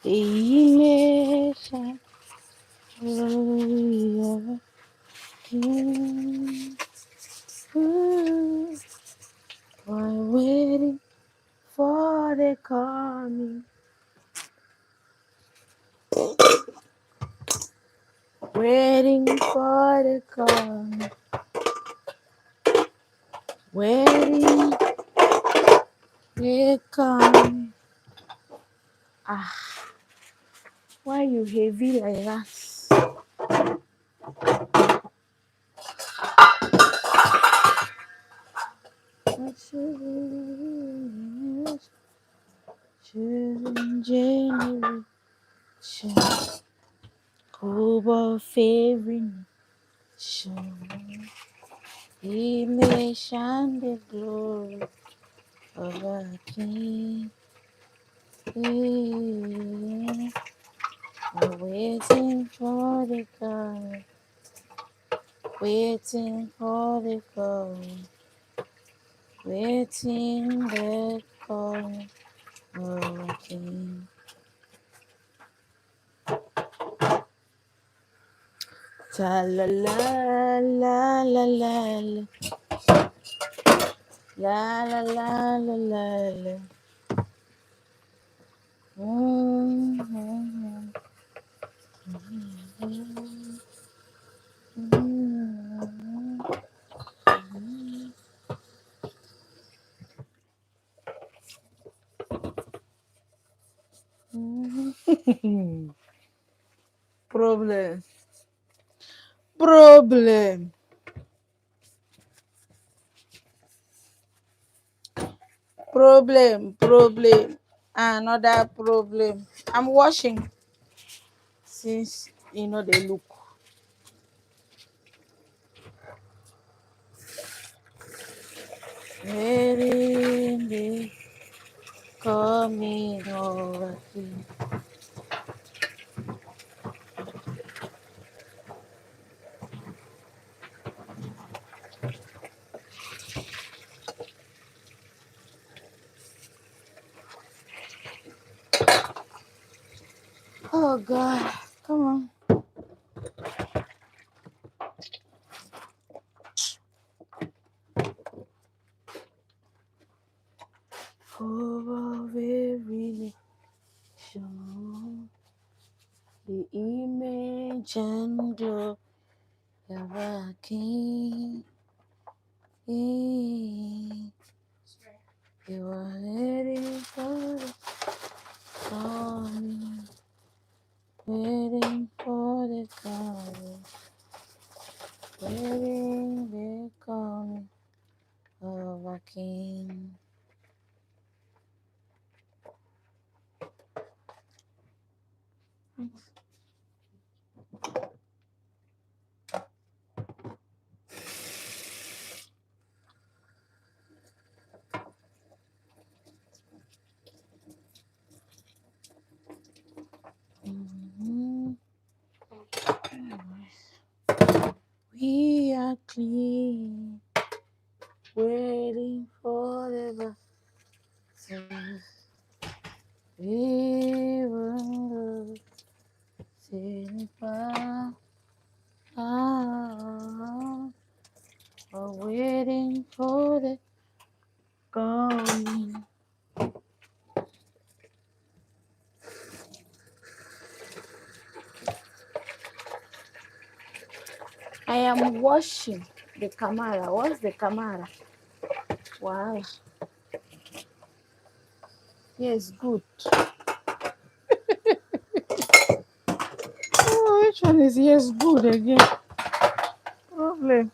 Image, hallelujah, King. While waiting for the coming, waiting for the coming, waiting, they coming. Ah, why you heavy like that? Choosing generation, global favoring, image and the glory of our King. We're waiting for the God, waiting for the God, waiting the call of our King. Ta la la la la la la la la la la la. Mm-hmm. Problem, problem, problem, another problem. I'm washing since you know they look. Waiting they coming over here. Oh God, come on. Hope of every nation, the image and glory of our King. You are waiting for the coming, waiting for the coming, waiting the coming of our King. Mhm. We are clean, waiting for the baptism. We will signify waiting for the coming. I am washing the camera. What's the camera? Wow. Yes, good. Oh, which one is yes, good again? Lovely.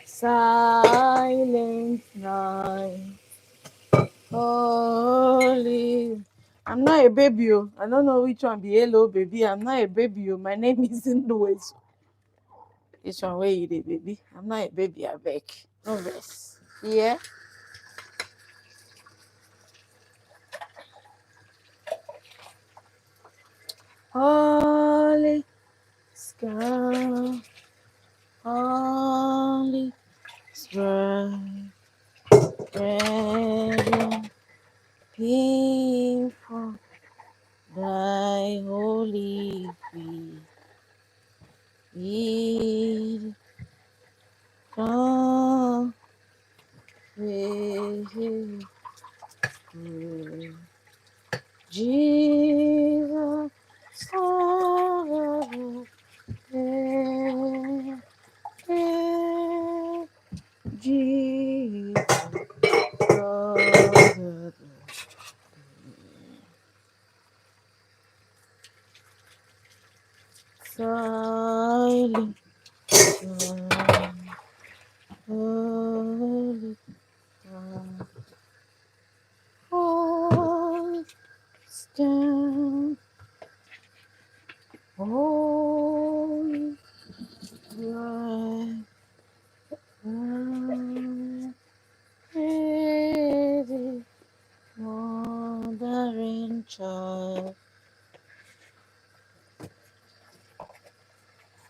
Silent night. Holy. I'm not a baby. I don't know which one be hello baby. I'm not a baby. My name is Indois. Which one where you the baby? I'm not a baby, I beg. No verse. Yeah. Holy sky. Holy sky. Brethren, people, thy holy feet. Come with Jesus, Jesus, silent, holy, holy, stand, holy, right, ready, mother and child.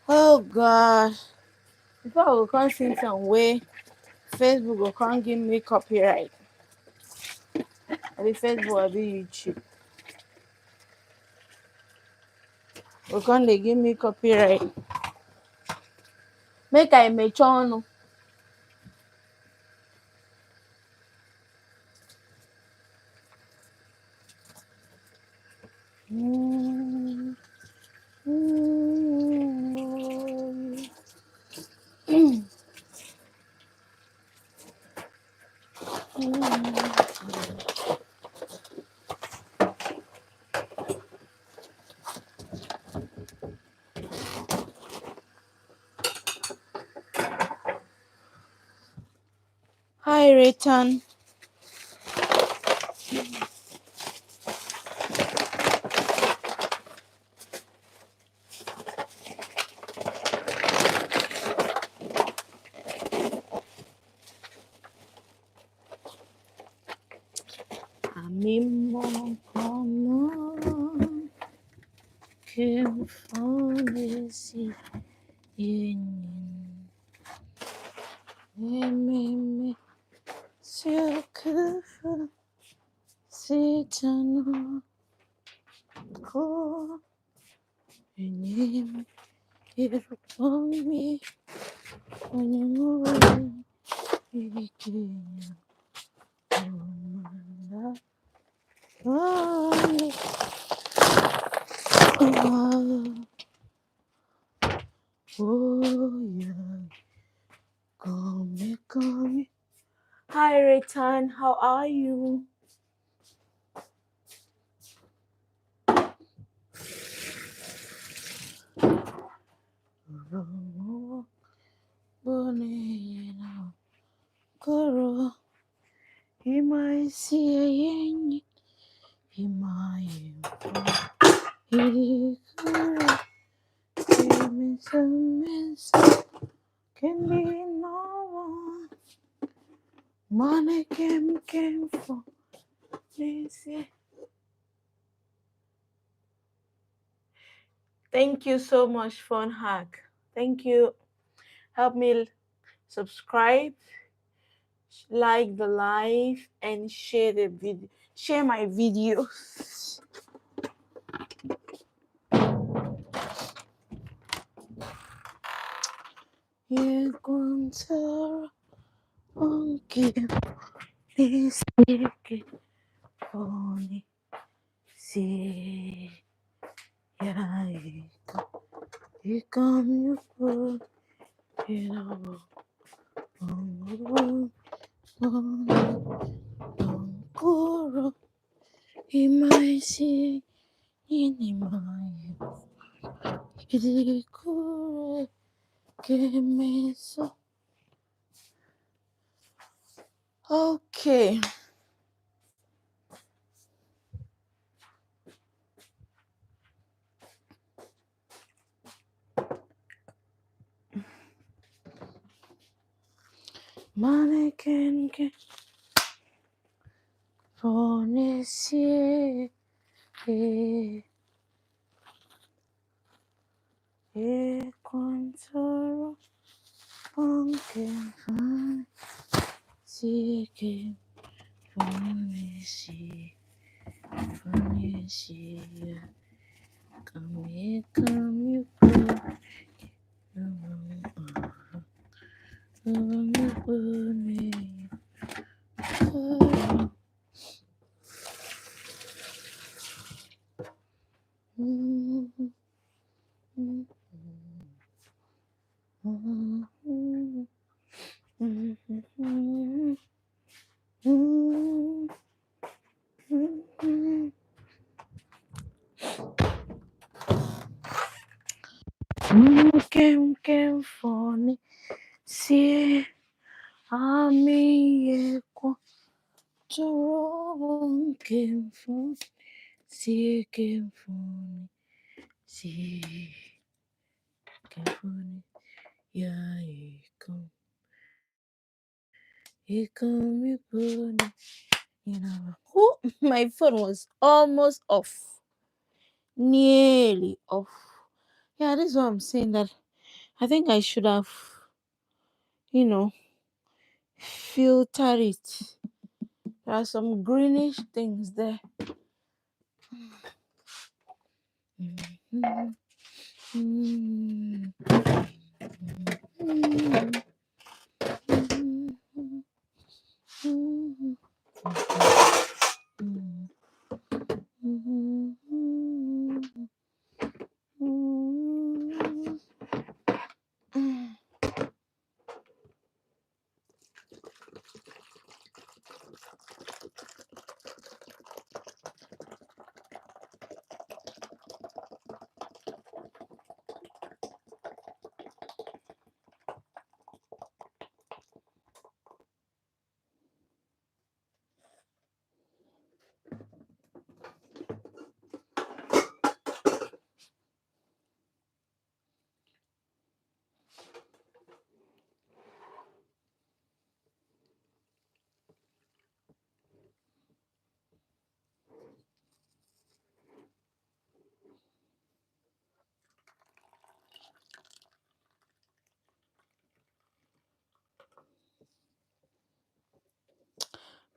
Oh God, if I will come sing some way, Facebook will come give me copyright. I be Facebook, I be YouTube. Will come they give me copyright. Make I make channel. Hi, Rayton. Nimo kono kemfonesi yin me silkufu sitano ko yin irupami onimuri ikinya omanda oh yeah, come. Hi, Return. How are you? Koro, imai siyenyi, imai irikuru, imisamisa, can be no one. Money came for this. Thank you so much, Fun Hack. Thank you. Help me subscribe, like the live, and share the video. Share my video. Here comes her monkey. This funny. See, yeah, here come you for you know. Guru, he might see in my Guru, give me so. Okay. Money can get for this year. Quanto pumpkin fun, seeking funny, come here, you put me. Came funny, see, I'm Jerome came funny, see, came funny, see, came funny, yeah, he come, you funny, you know. Oh, my phone was almost off, nearly off. Yeah, this is what I'm saying, that I think I should have, filtered it. There are some greenish things there.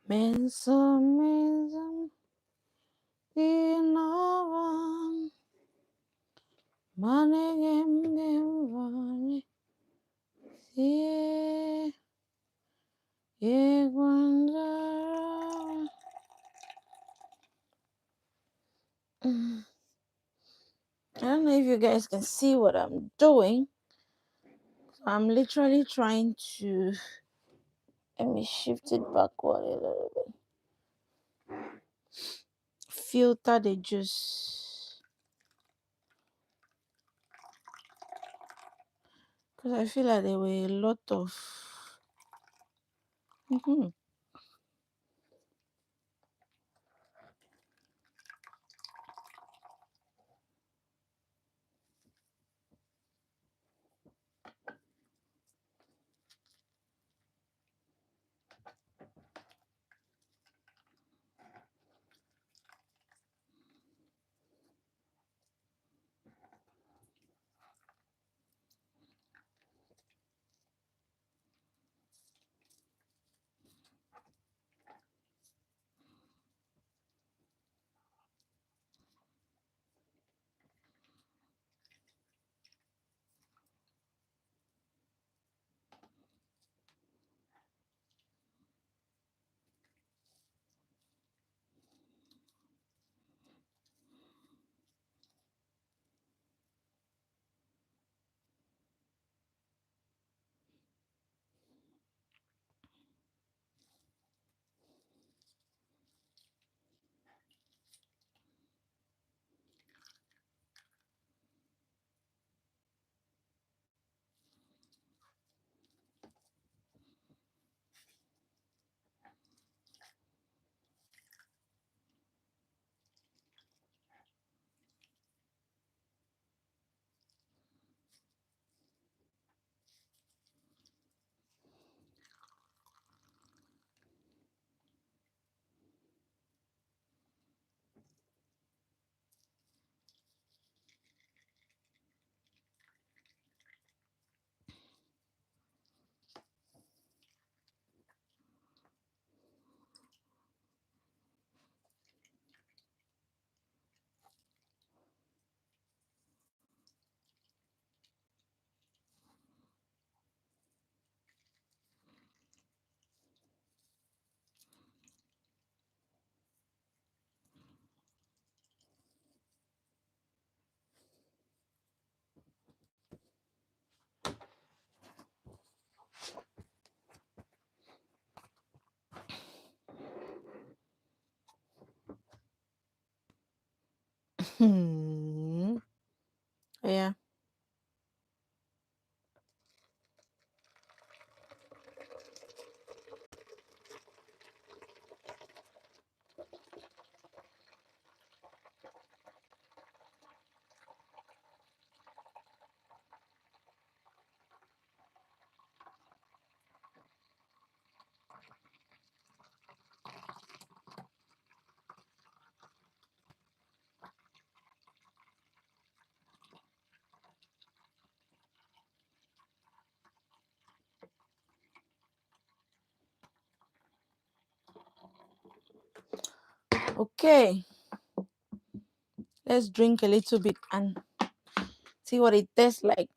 Mensa, mensa, dinawan, manegem gemvani, ye, ye gwandara. I don't know if you guys can see what I'm doing. I'm literally trying to, let me shift it backward a little bit. Filter the juice. Because I feel like there were a lot of. Yeah. Okay. Let's drink a little bit and see what it tastes like.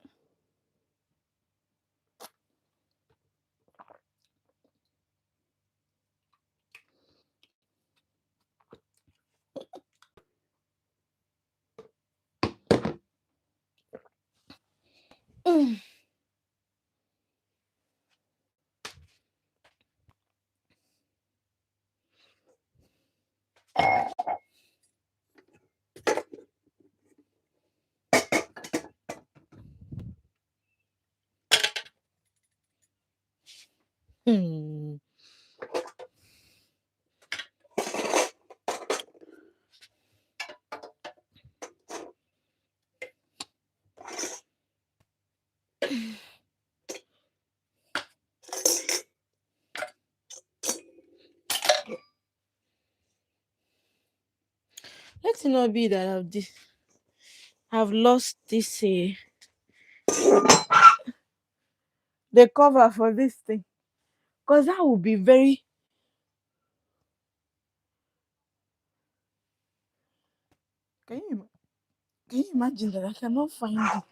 Hmm. Let it not be that I've lost this the cover for this thing, because that would be very Can you imagine that I cannot find it?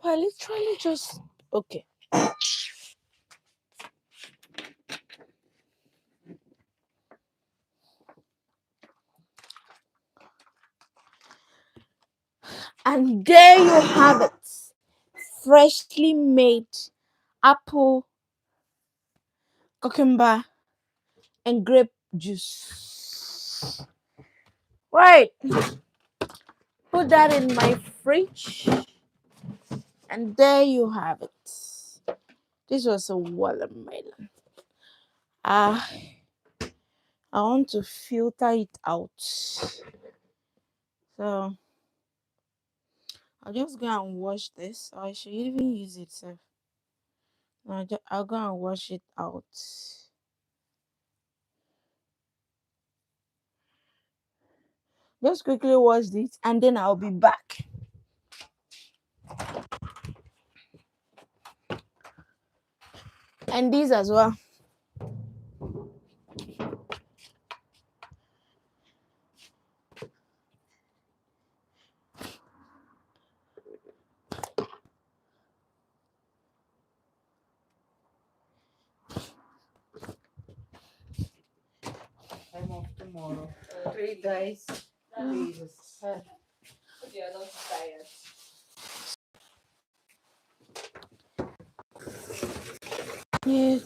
I literally just okay. And there you have it. Freshly made apple, cucumber, and grape juice. Right. Put that in my fridge. And there you have it. This was a watermelon. I want to filter it out. So I'll just go and wash this. Or I should even use it. So I'll go and wash it out. Just quickly wash this and then I'll be back. And these as well. I'm off tomorrow. 3 days. Jesus. You're not tired. Yeah,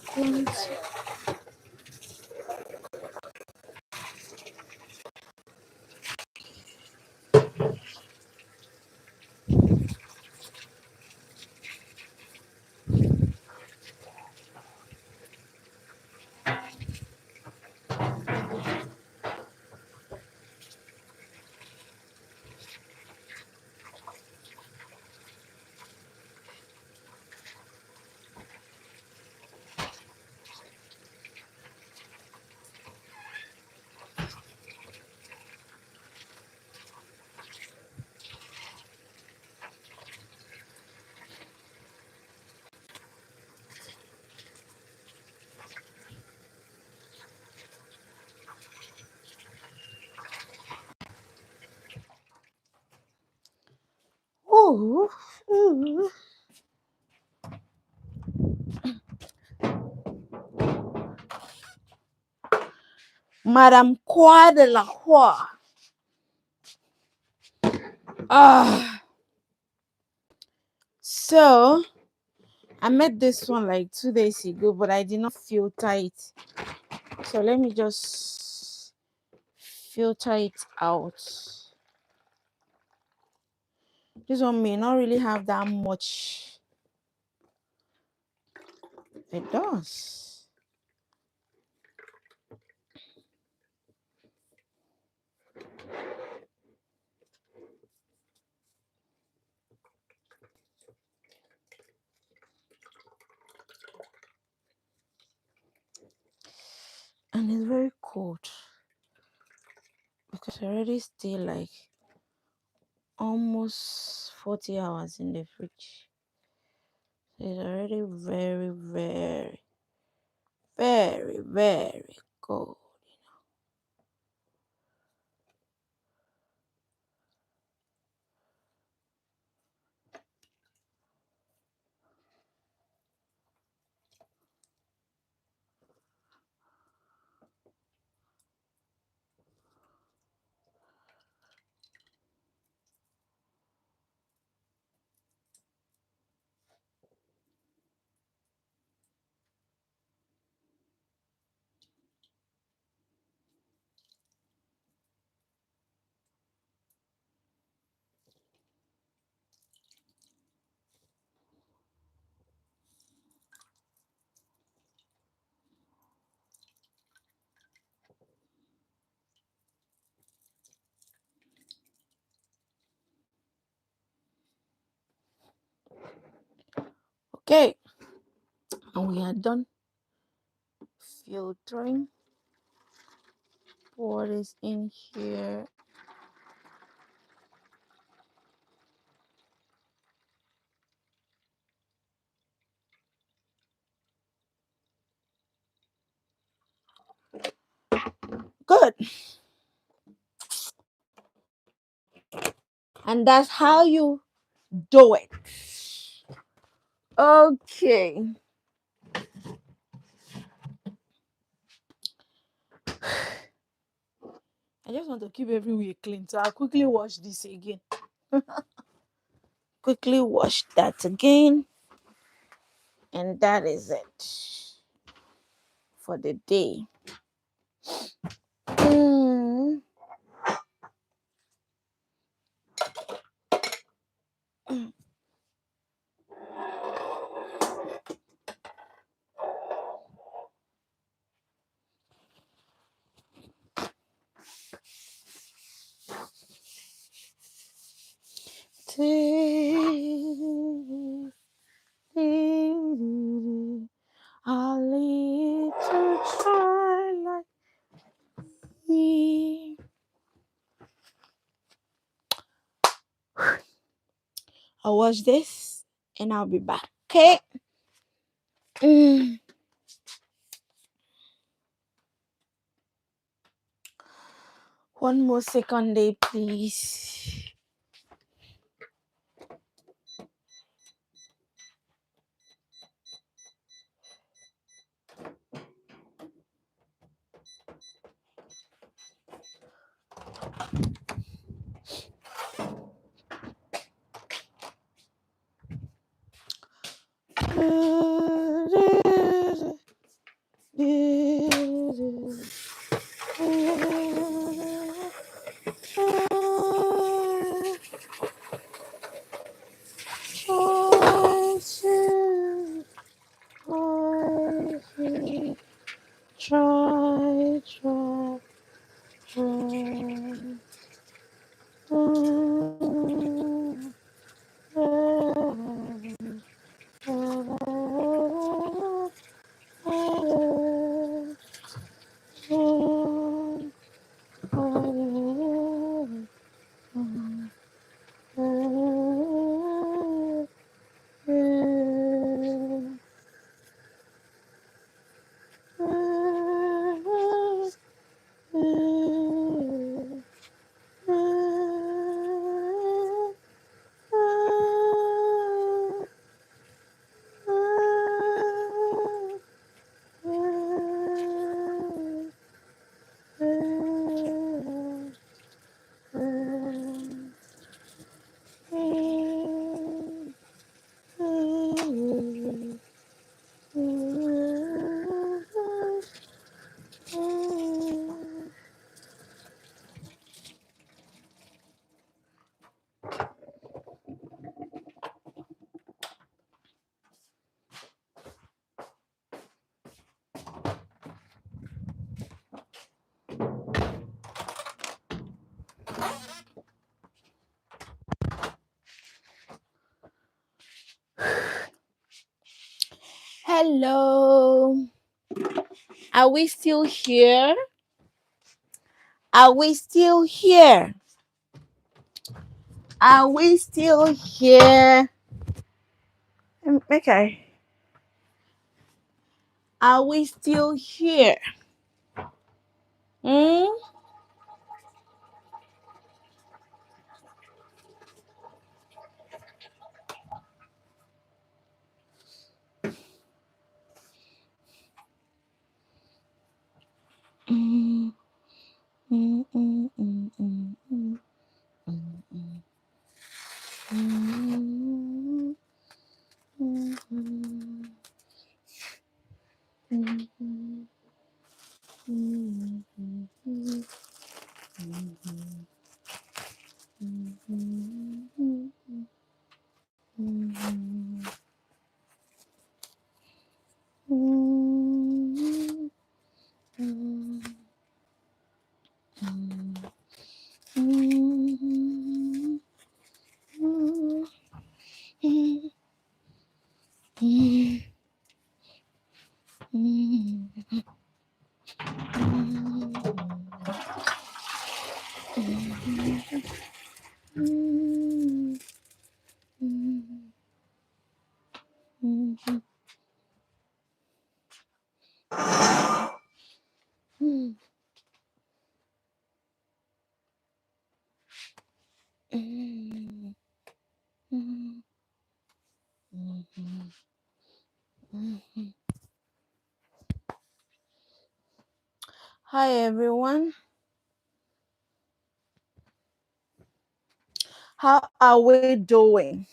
ooh, ooh. Madame Croix de la Croix. So I made this one like 2 days ago, but I did not filter it. So let me just filter it out. This one may not really have that much. It does. And it's very cold because I already stay like almost 40 hours in the fridge. It's already very, very, very, very cold. Okay, and we are done filtering. What is in here? good. And that's how you do it. Okay. I just want to keep everywhere clean, so I'll quickly wash this again. Quickly wash that again, and that is it for the day. Mm. A little child like me. I'll wash this and I'll be back. Okay. Mm. One more second day, please. Try, try, try. Hello. Are we still here? Are we still here? Are we still here? Okay. Are we still here? Hmm? Mm, mm, mm, mm, mm, mm, mm, mm. Mm, mm, mm, mm, mm, mm, mm, mm, mm, mm, mm. Hi everyone. How are we doing?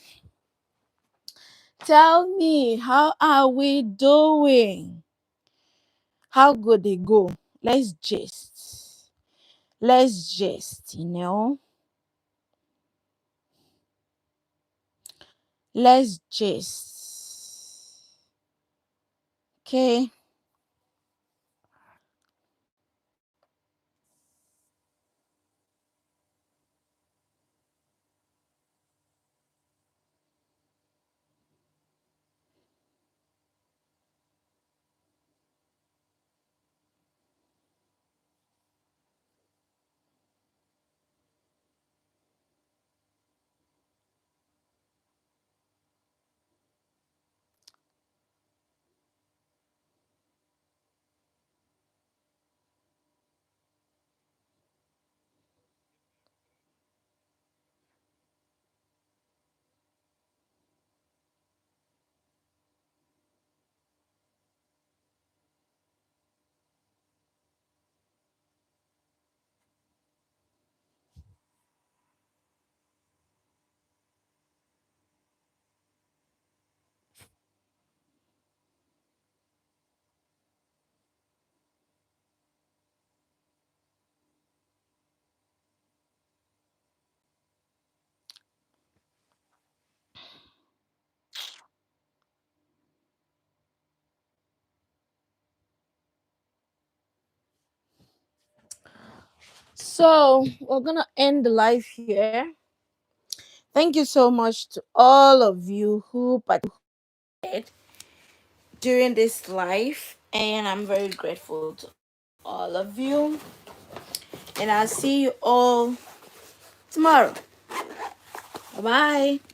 Tell me, how are we doing? How good they go? Let's just. Let's just, Let's just. Okay. So we're gonna end the live here. Thank you so much to all of you who participated during this live, and I'm very grateful to all of you. And I'll see you all tomorrow. Bye bye.